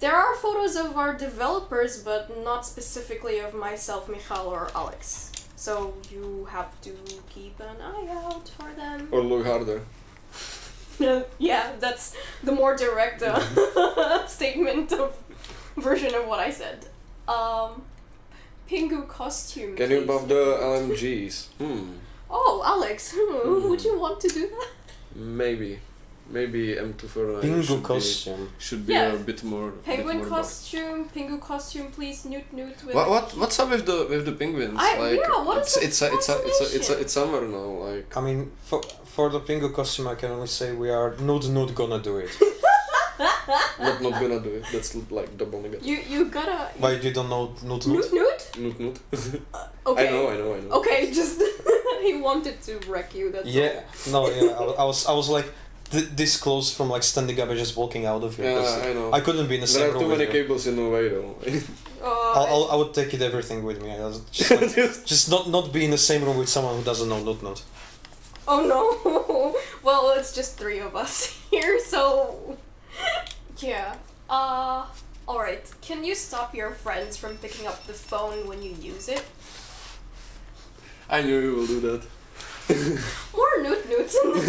There are photos of our developers, but not specifically of myself, Michal, or Alex. So you have to keep an eye out for them. Or look harder. Yeah, that's the more direct statement of version of what I said. Pingu costume. Can you buff the LMGs? Oh, Alex, would you want to do that? Maybe M249 Pingu costume should be a bit more. Penguin bit more costume, Pingu costume, please. Newt. What's up with the penguins? It's summer now. Like, I mean, for the Pingu costume, I can only say we are not gonna do it. not gonna do it. That's like double negative. You gotta. Why you don't know Newt? Newt. Okay. I know. Okay, just he wanted to wreck you. That's all. I was like this close from like standing up and just walking out of here. Yeah, I know. I couldn't be in the same room. There are too many cables in the way though. I would take everything with me. I was just not be in the same room with someone who doesn't know Newt. Oh no. Well, it's just 3 of us here, so yeah. Alright. Can you stop your friends from picking up the phone when you use it? I knew you will do that. More newts in the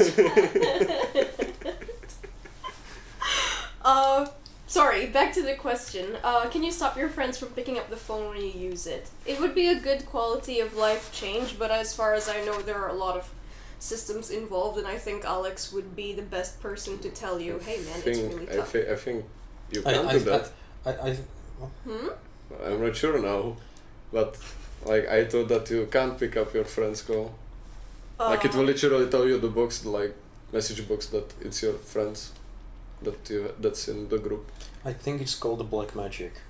chat. Sorry, back to the question. Can you stop your friends from picking up the phone when you use it? It would be a good quality of life change, but as far as I know, there are a lot of systems involved, and I think Alex would be the best person to tell you, hey man, it's really tough. I think you can do that. I'm not sure now, but like, I thought that you can't pick up your friend's call. Like, it will literally tell you the box, like message box, that it's your friends that's in the group. I think it's called the black magic.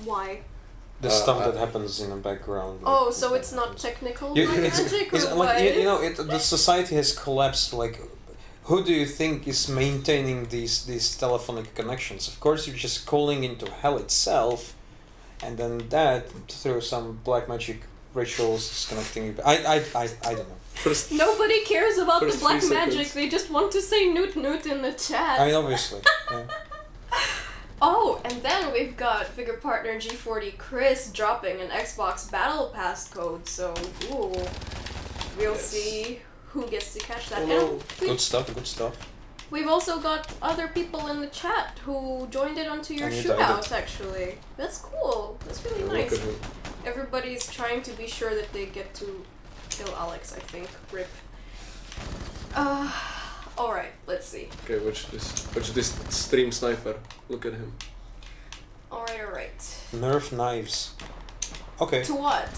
Why? The stuff that happens in the background. Oh, so it's not technical black magic, or like, the society has collapsed. Like, who do you think is maintaining these telephonic connections? Of course, you're just calling into hell itself, and then that through some black magic rituals is connecting you. I don't know. Nobody cares about the black magic. They just want to say Newt in the chat. I mean, obviously. Yeah. Oh, and then we've got Vigor partner G40 Chris dropping an Xbox Battle Pass code, so we'll see who gets to catch that. Hello. Good stuff. We've also got other people in the chat who joined in onto your shootout, actually. That's cool. That's really nice. Everybody's trying to be sure that they get to kill Alex, I think. RIP. Alright, let's see. Okay, watch this stream sniper. Look at him. Alright. Nerf knives. Okay. To what?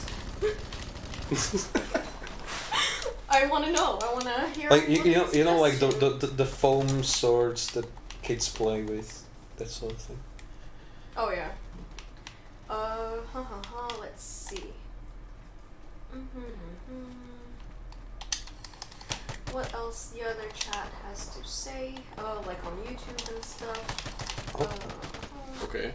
I want to know. I want to hear. Like you know, like the foam swords that kids play with, that sort of thing. Oh yeah. Let's see. What else the other chat has to say? Like on YouTube and stuff. Okay.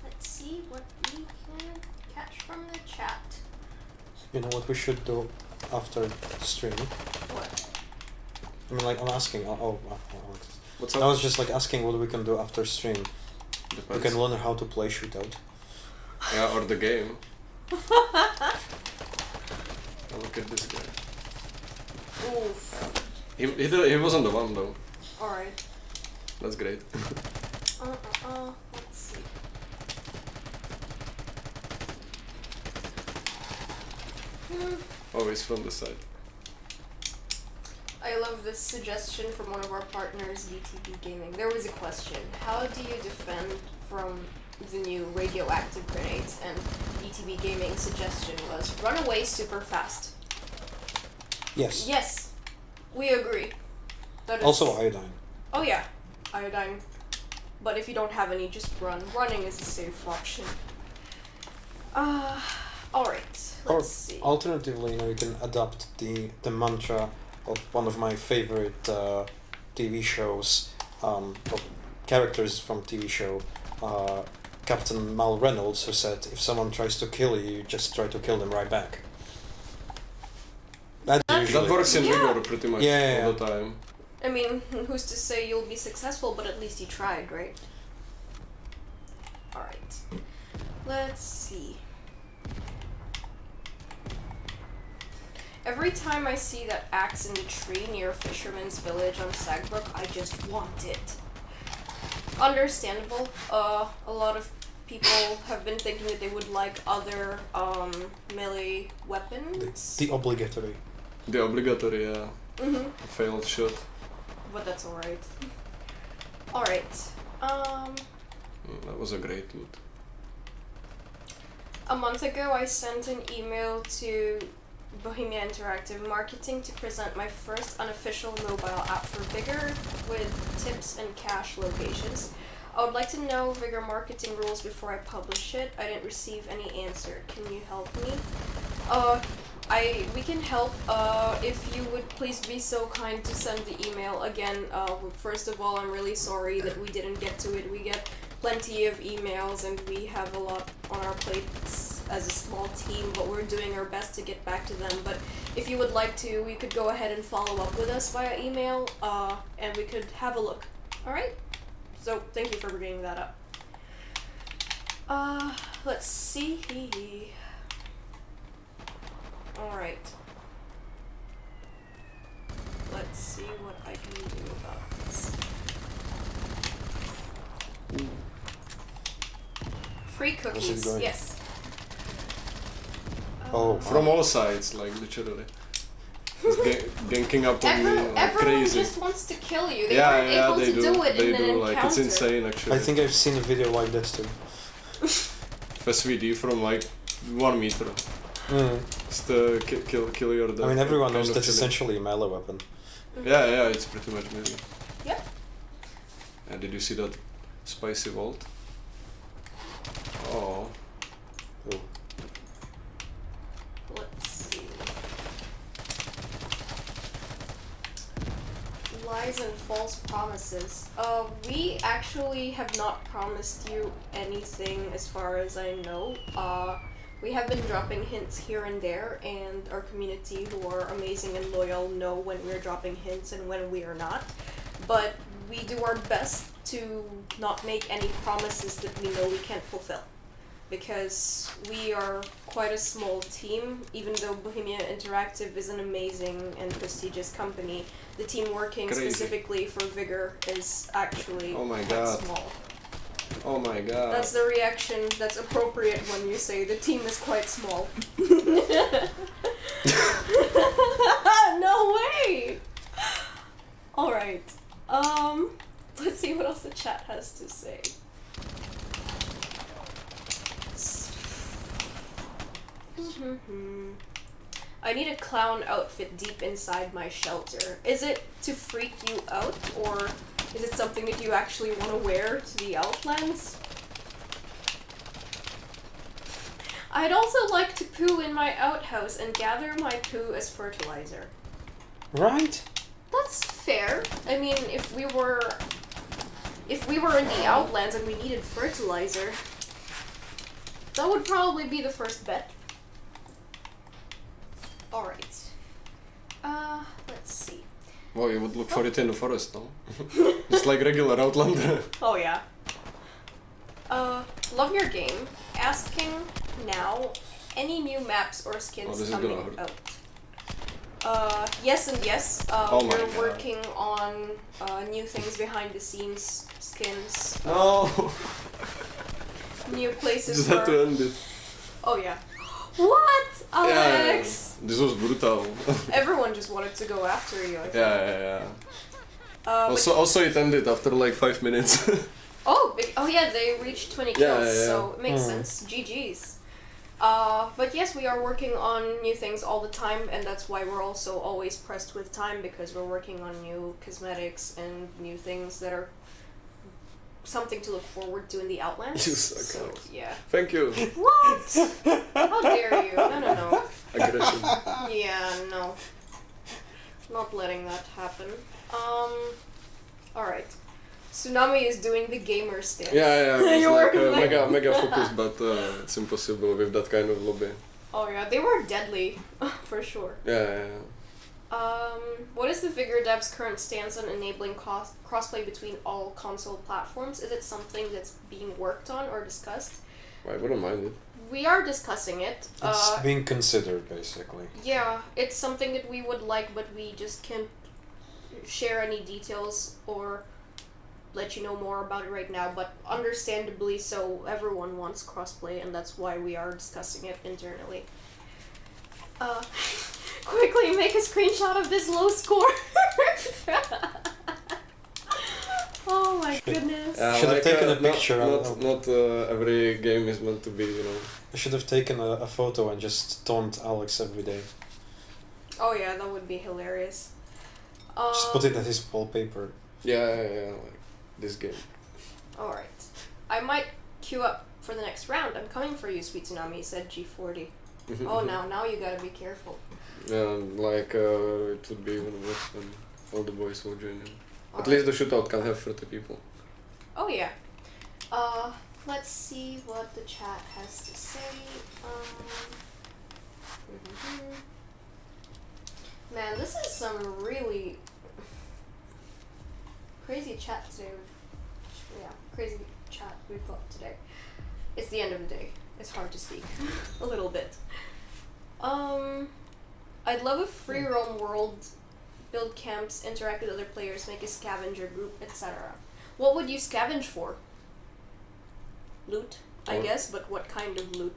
Let's see what we can catch from the chat. You know what we should do after stream? What? I mean, like, I'm asking. What's I up? was just like asking what we can do after stream. Depends. We can learn how to play shootout. Yeah, or the game. Oh, look at this guy. Oof. He wasn't the one though. Alright. That's great. Let's see. Always from the side. I love this suggestion from one of our partners, VTB Gaming. There was a question. How do you defend from the new radioactive grenades? And VTB Gaming's suggestion was run away super fast. Yes. Yes, we agree. That is... Also iodine. Oh yeah, iodine. But if you don't have any, just run. Running is a safe option. Alright, let's see. Alternatively, you can adopt the mantra of one of my favorite TV shows, or characters from TV show, Captain Mal Reynolds, who said, if someone tries to kill you, you just try to kill them right back. That works in Vigor pretty much all the time. I mean, who's to say you'll be successful, but at least you tried, right? Alright. Let's see. Every time I see that axe in the tree near a fisherman's village on Sagbrook, I just want it. Understandable. A lot of people have been thinking that they would like other melee weapons. The obligatory. The obligatory, yeah. Failed shot. But that's alright. Alright. That was a great loot. A month ago, I sent an email to Bohemia Interactive Marketing to present my first unofficial mobile app for Vigor with tips and cache locations. I would like to know Vigor marketing rules before I publish it. I didn't receive any answer. Can you help me? We can help if you would please be so kind to send the email again. First of all, I'm really sorry that we didn't get to it. We get plenty of emails and we have a lot on our plates as a small team, but we're doing our best to get back to them. But if you would like to, we could go ahead and follow up with us via email, and we could have a look. Alright? So, thank you for bringing that up. Let's see. Alright. Let's see what I can do about this. Free cookies, yes. From all sides, like literally. Just ganking up on me like everyone crazy. just wants to kill you. They weren't able to do it in an encounter. Like, it's insane actually. I think I've seen a video like that too. SVD from like 1 meter. Just kill your death. I mean, everyone knows that's essentially a melee weapon. Yeah, it's pretty much melee. Yep. And did you see that spicy vault? Oh. Let's see. Lies and false promises. We actually have not promised you anything as far as I know. We have been dropping hints here and there, and our community, who are amazing and loyal, know when we're dropping hints and when we are not. But we do our best to not make any promises that we know we can't fulfill. because we are quite a small team. Even though Bohemia Interactive is an amazing and prestigious company, the team working Crazy. specifically for Vigor is actually Oh my quite God. small. Oh my god. That's the reaction that's appropriate when you say the team is quite small. No way! Alright. Let's see what else the chat has to say. I need a clown outfit deep inside my shelter. Is it to freak you out, or is it something that you actually want to wear to the Outlands? I'd also like to poo in my outhouse and gather my poo as fertilizer. Right? That's fair. I mean, if we were in the Outlands and we needed fertilizer, that would probably be the first bet. Alright. Let's see. Well, you would look for it in the forest, no? It's like regular Outlander. Oh yeah. Love your game. Asking now, any new maps or skins this is coming gonna hurt. out? Yes and yes. Oh my we're God. working on new things behind the scenes, skins, No! new places Just had to end it. Oh yeah. What? Alex! Yeah, this was brutal. Everyone just wanted to go after you, I think. Yeah. But- Also it ended after like 5 minutes. Oh yeah, they reached 20 kills, so it makes sense. GG's. But yes, we are working on new things all the time, and that's why we're also always pressed with time, because we're working on new cosmetics and new things that are something to look forward to in the Outlands. You suck, So, Alex. yeah. Thank you. What? How dare you? No. Aggression. Yeah, no. Not letting that happen. Alright. Tsunami is doing the gamer stance. Yeah, it's You like were like- mega focused, but it's impossible with that kind of lobby. Oh yeah, they were deadly, for sure. Yeah. What is the Vigor dev's current stance on enabling crossplay between all console platforms? Is it something that's being worked on or discussed? I wouldn't mind it. We are discussing it. It's being considered, basically. Yeah, it's something that we would like, but we just can't share any details or let you know more about it right now, but understandably so, everyone wants crossplay, and that's why we are discussing it internally. Quickly make a screenshot of this low score! Oh my goodness. Should have taken a picture. Not every game is meant to be, I should have taken a photo and just taunt Alex every day. Oh yeah, that would be hilarious. Just put it as his wallpaper. Yeah, like this game. Alright. I might queue up for the next round. I'm coming for you, Sweet Tsunami, said G40. Oh, now you gotta be careful. Like it would be even worse when all the boys will join in. At least the shootout can have 30 people. Oh yeah. Let's see what the chat has to say. Man, this is some really crazy chat today. Yeah, crazy chat we've got today. It's the end of the day. It's hard to speak. A little bit. I'd love a free roam world, build camps, interact with other players, make a scavenger group, etc. What would you scavenge for? Loot, I guess, but what kind of loot?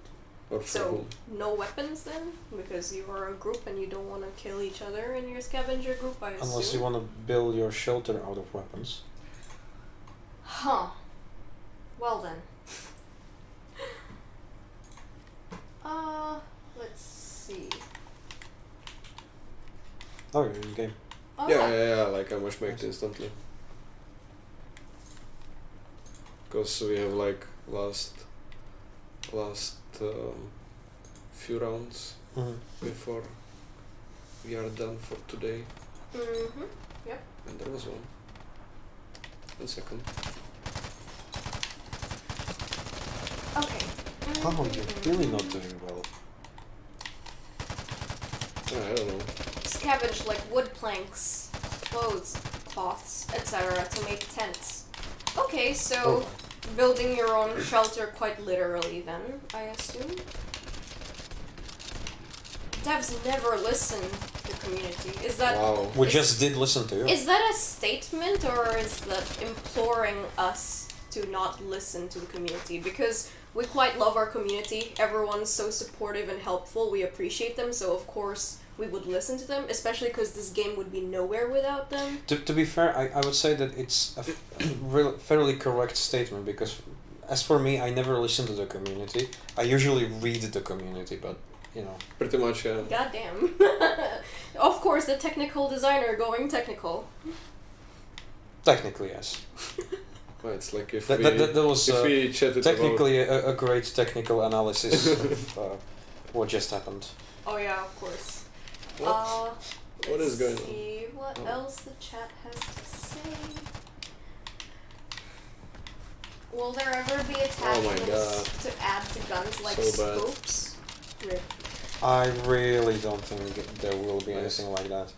Or for So, whom? no weapons then? Because you are a group and you don't want to kill each other in your scavenger group, I assume? Unless you want to build your shelter out of weapons. Huh. Well then. Let's see. Oh, you're in game. Oh, Yeah, like I matchmaked instantly. Because we have like last few rounds before we are done for today. Mm-hmm. Yep. And there was one. 1 second. Okay. Oh, you're really not doing well. I don't know. Scavenge like wood planks, clothes, cloths, etc. to make tents. Okay, so building your own shelter quite literally then, I assume. Devs never listen to the community. Is that... Wow. We just did listen to you. Is that a statement or is that imploring us to not listen to the community? Because we quite love our community. Everyone's so supportive and helpful. We appreciate them, so of course we would listen to them, especially because this game would be nowhere without them. To be fair, I would say that it's a fairly correct statement, because as for me, I never listen to the community. I usually read the community, but you know. Pretty much, yeah. Goddamn. Of course, the technical designer going technical. Technically, yes. Well, it's like if That was we chatted technically a great technical analysis of what just happened. Oh yeah, of course. What is going on? Let's see what else the chat has to say. Will there ever be attachments to add to guns like scopes? Rip. I really don't think there will be anything like that.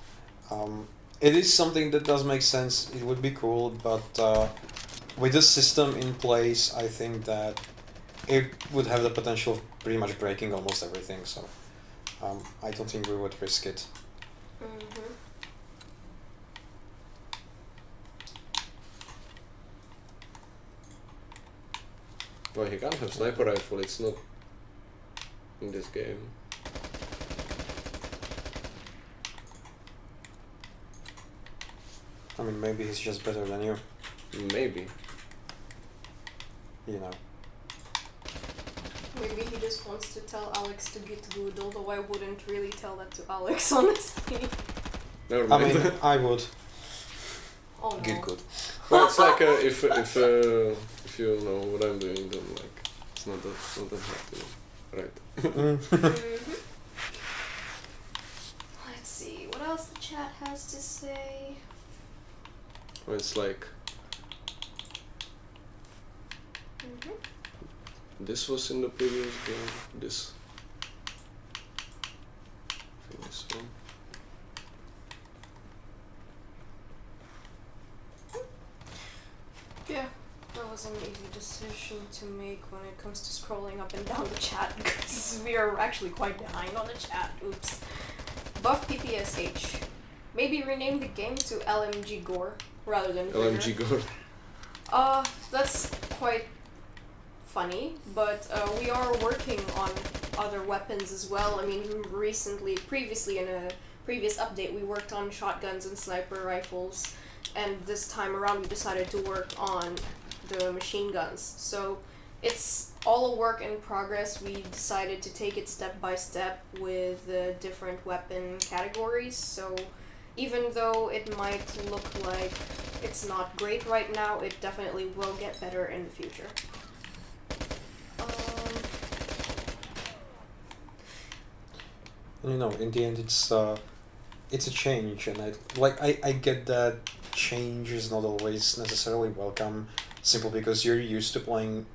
It is something that does make sense. It would be cool, but with this system in place, I think that it would have the potential of pretty much breaking almost everything. So I don't think we would risk it. Mm-hmm. Well, he can't have sniper rifle, it's not in this game. I mean, maybe he's just better than you. Maybe. You know. Maybe he just wants to tell Alex to get good, although I wouldn't really tell that to Alex, honestly. Never I mind. mean, I would. Oh no. Get good. Well, it's like if you know what I'm doing, then like it's not that hard to know, right? Mm-hmm. Let's see, what else the chat has to say? Well, it's like Mm-hmm. this was in the previous game. This. I think this one. Yeah, that was an easy decision to make when it comes to scrolling up and down the chat, because we are actually quite behind on the chat. Oops. Buff PPSH. Maybe rename the game to LMG Gore rather than Vigor. LMG Gore. That's quite funny, but we are working on other weapons as well. I mean, previously in a previous update, we worked on shotguns and sniper rifles, and this time around we decided to work on the machine guns. So it's all a work in progress. We decided to take it step by step with the different weapon categories. So even though it might look like it's not great right now, it definitely will get better in the future. You know, in the end, it's a change, and I get that change is not always necessarily welcome, simply because you're used to playing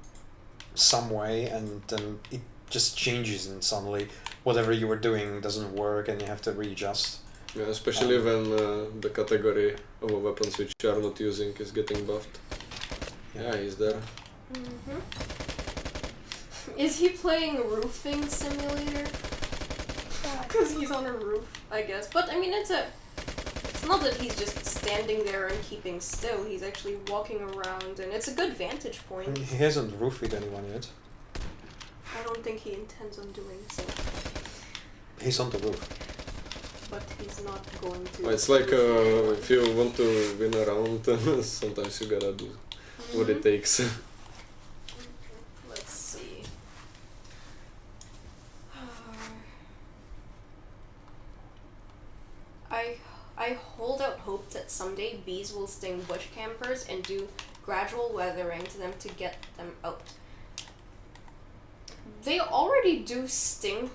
some way, and then it just changes, and suddenly whatever you were doing doesn't work, and you have to readjust. Yeah, especially when the category of weapons which you are not using is getting buffed. Yeah, he's there. Mm-hmm. Is he playing Roofing Simulator? Because he's on a roof, I guess. But I mean, it's not that he's just standing there and keeping still. He's actually walking around, and it's a good vantage point. He hasn't roofied anyone yet. I don't think he intends on doing so. He's on the roof. But he's not going to. Well, it's like if you want to win a round, sometimes you gotta do what it takes. Let's see. I hold out hope that someday bees will sting bush campers and do gradual weathering to them to get them out. They already do sting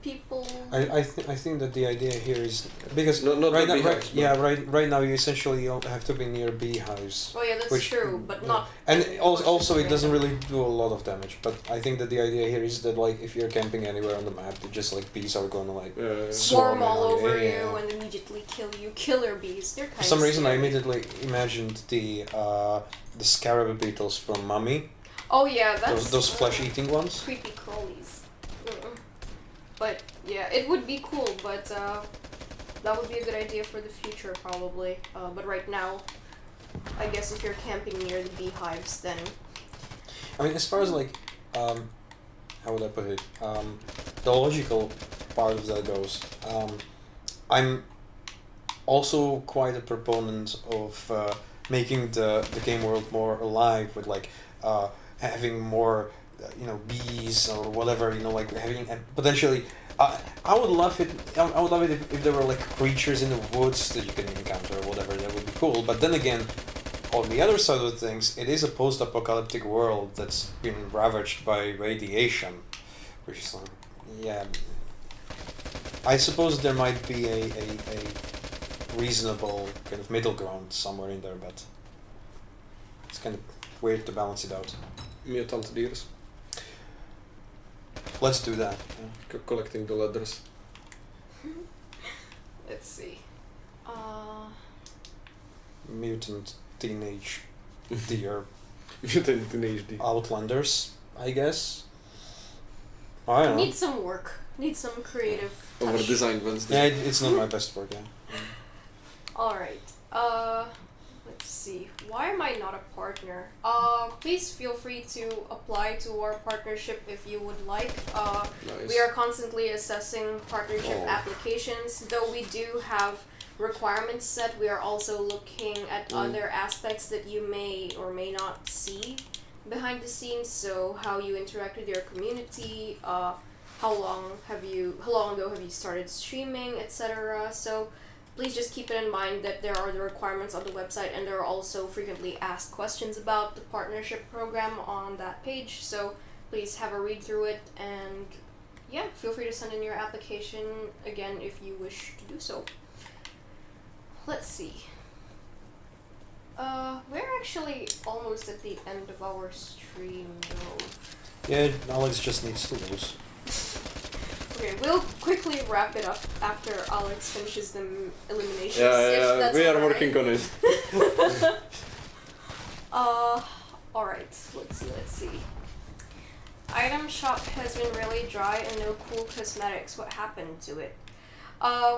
people. I think that the idea here is because not right the now, beehives, right now you essentially have to be near beehives. Oh yeah, that's true, but not. And also it doesn't really do a lot of damage. But I think that the idea here is that like if you're camping anywhere on the map, it just like bees are gonna like swarm all on over you. you and immediately kill you. Killer bees. They're kind of. For some reason, I scary. immediately imagined the scarab beetles from Mummy. Oh yeah, that's Those flesh-eating ones. creepy crawlies. But yeah, it would be cool, but that would be a good idea for the future probably. But right now, I guess if you're camping near the beehives, then. I mean, as far as like, how would I put it? The logical part of that goes. I'm also quite a proponent of making the game world more alive with like having more bees or whatever, like having potentially I would love it if there were like creatures in the woods that you can encounter or whatever. That would be cool. But then again, on the other side of things, it is a post-apocalyptic world that's been ravaged by radiation, which is like, yeah, I suppose there might be a reasonable kind of middle ground somewhere in there, but it's kind of weird to balance it out. Mutant deers. Let's do that. Collecting the leathers. Let's see. Mutant teenage deer. Mutant teenage deer. Outlanders, I guess. I don't know. Need some work. Need some creative Over touch. design Wednesday. Yeah, it's not my best work, yeah. Alright. Let's see. Why am I not a partner? Please feel free to apply to our partnership if you would like. Nice. We are constantly assessing partnership Oh. applications. Though we do have requirements set, we are also looking at other aspects that you may or may not see behind the scenes. So how you interact with your community, how long ago have you started streaming, etc. So please just keep it in mind that there are the requirements on the website, and there are also frequently asked questions about the partnership program on that page. So please have a read through it, and yeah, feel free to send in your application again if you wish to do so. Let's see. We're actually almost at the end of our stream though. Yeah, Alex just needs to lose. Okay, we'll quickly wrap it up after Alex finishes the eliminations. Yeah, if that's we are alright. working on it. Alright, let's see. Item shop has been really dry and no cool cosmetics. What happened to it?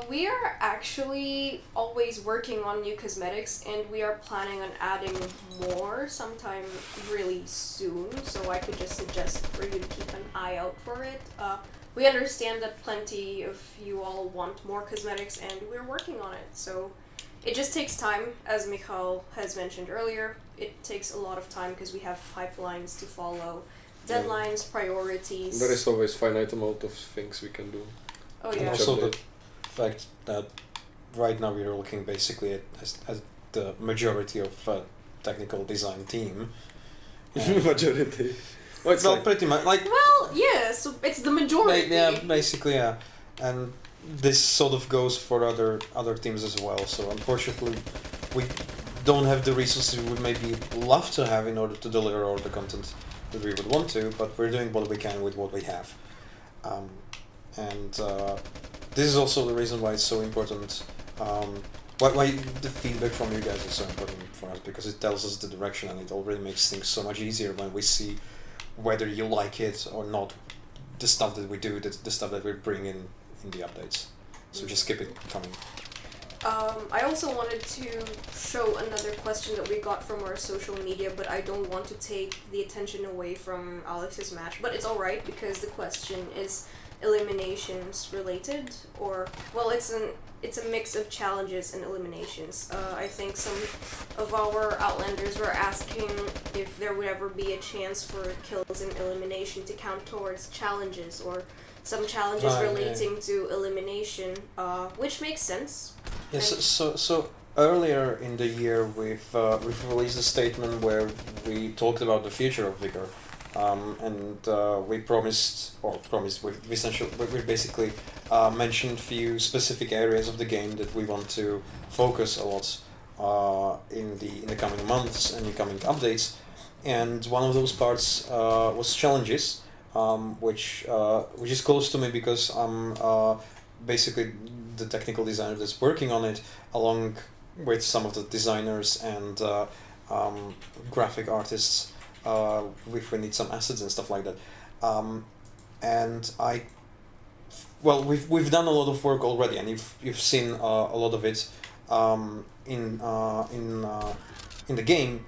We are actually always working on new cosmetics, and we are planning on adding more sometime really soon, so I could just suggest for you to keep an eye out for it. We understand that plenty of you all want more cosmetics, and we're working on it, so it just takes time, as Michal has mentioned earlier. It takes a lot of time because we have pipelines to follow, deadlines, priorities. There is always finite amount of things we can do. Oh And yeah. also the fact that right now we are looking basically at the majority of technical design team. Majority. Well, it's Well, like, pretty much like Well, yeah, so it's the majority. yeah, basically yeah, and this sort of goes for other teams as well. So unfortunately, we don't have the resources we would maybe love to have in order to deliver all the content that we would want to, but we're doing what we can with what we have. This is also the reason why it's so important. Why the feedback from you guys is so important for us, because it tells us the direction, and it already makes things so much easier when we see whether you like it or not, the stuff that we do, the stuff that we bring in the updates. So just keep it coming. I also wanted to show another question that we got from our social media, but I don't want to take the attention away from Alex's match. But it's alright, because the question is eliminations related, or well, it's a mix of challenges and eliminations. I think some of our Outlanders were asking if there would ever be a chance for kills and elimination to count towards challenges, or some challenges relating to elimination, which makes sense. Yes. So earlier in the year we've released a statement where we talked about the future of Vigor, We basically mentioned few specific areas of the game that we want to focus a lot in the coming months and the coming updates. And one of those parts was challenges, which is close to me because I'm basically the technical designer that's working on it, along with some of the designers and graphic artists. If we need some assets and stuff like that, we've done a lot of work already, and you've seen a lot of it in the game.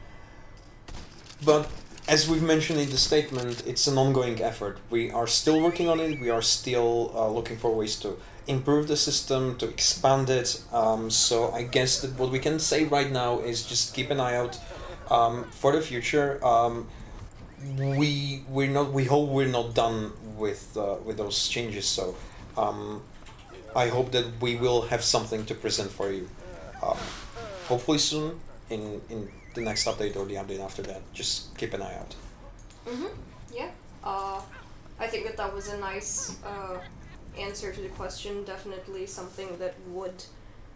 But as we've mentioned in the statement, it's an ongoing effort. We are still working on it. We are still looking for ways to improve the system, to expand it. So I guess that what we can say right now is just keep an eye out for the future. We hope we're not done with those changes. So I hope that we will have something to present for you. Hopefully soon in the next update or the update after that. Just keep an eye out. Yeah. I think that was a nice answer to the question. Definitely something that would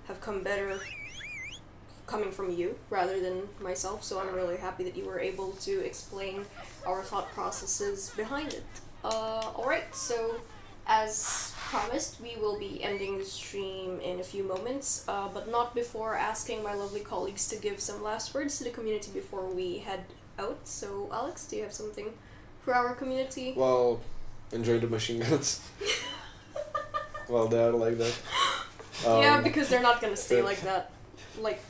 have come better coming from you rather than myself. So I'm really happy that you were able to explain our thought processes behind it. Alright, so as promised, we will be ending the stream in a few moments, but not before asking my lovely colleagues to give some last words to the community before we head out. So, Alex, do you have something for our community? Well, enjoy the machine guns. Well, they are like that. Yeah, because they're not gonna stay like that. Like,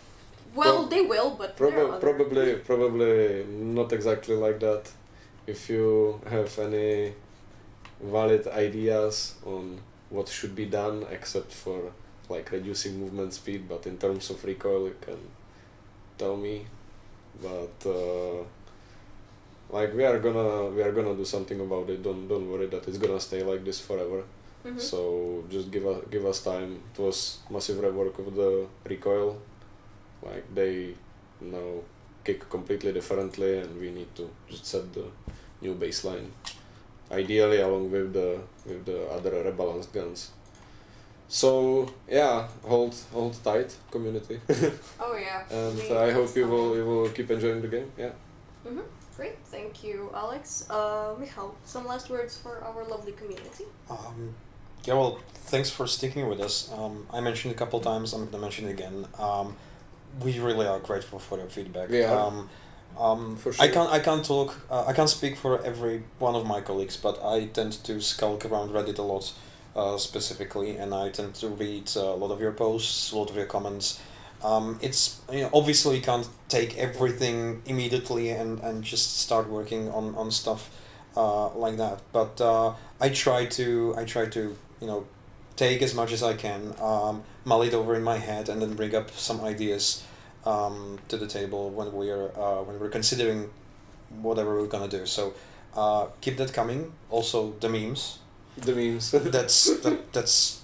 they will, but probably not exactly like that. If you have any valid ideas on what should be done, except for like reducing movement speed, but in terms of recoil, you can tell me. But like we are gonna do something about it. Don't worry that it's gonna stay like this forever. So just give us time. It was massive rework of the recoil. Like they now kick completely differently, and we need to just set the new baseline. Ideally, along with the other rebalanced guns. So yeah, hold tight, community. Oh yeah. And I hope you will keep enjoying the game. Yeah. Great, thank you, Alex. Michal, some last words for our lovely community. Yeah, well, thanks for sticking with us. I mentioned a couple times. I'm gonna mention it again. We really are grateful for your feedback. Yeah. For sure. I can't talk. I can't speak for every one of my colleagues, but I tend to skulk around Reddit a lot, specifically, and I tend to read a lot of your posts, a lot of your comments. It's obviously you can't take everything immediately and just start working on stuff like that. But I try to take as much as I can, mull it over in my head, and then bring up some ideas to the table when we're considering whatever we're gonna do. So keep that coming. Also the memes. That's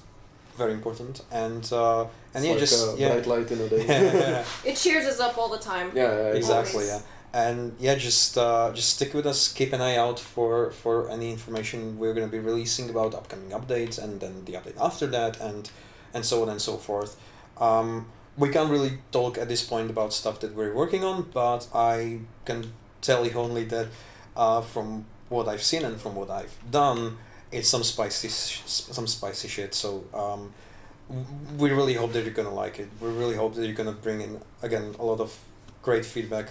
very important. And yeah, like just bright light in a day. It cheers us up all the time. Yeah, exactly. Yeah. And yeah, just stick with us. Keep an eye out for any information we're going to be releasing about upcoming updates, and then the update after that, and so on and so forth. We can't really talk at this point about stuff that we're working on, but I can tell you only that from what I've seen and from what I've done, it's some spicy shit. So we really hope that you're gonna like it. We really hope that you're gonna bring in again a lot of great feedback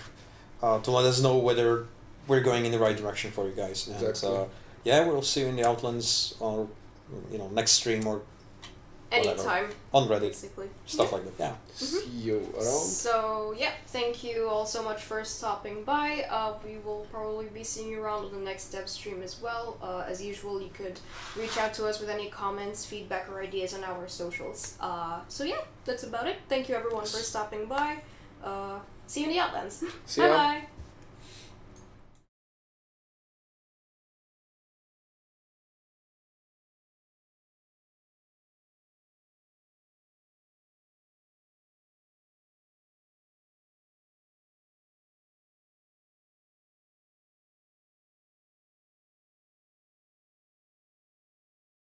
to let us know whether we're going in the right direction for you guys. Exactly. And yeah, we'll see you in the Outlands or next stream or anytime on Reddit, basically. Stuff like that. Yeah. See you around. So yeah, thank you all so much for stopping by. We will probably be seeing you around on the next dev stream as well. As usual, you could reach out to us with any comments, feedback, or ideas on our socials. So yeah, that's about it. Thank you everyone for stopping by. See you in the Outlands. See ya. Bye bye.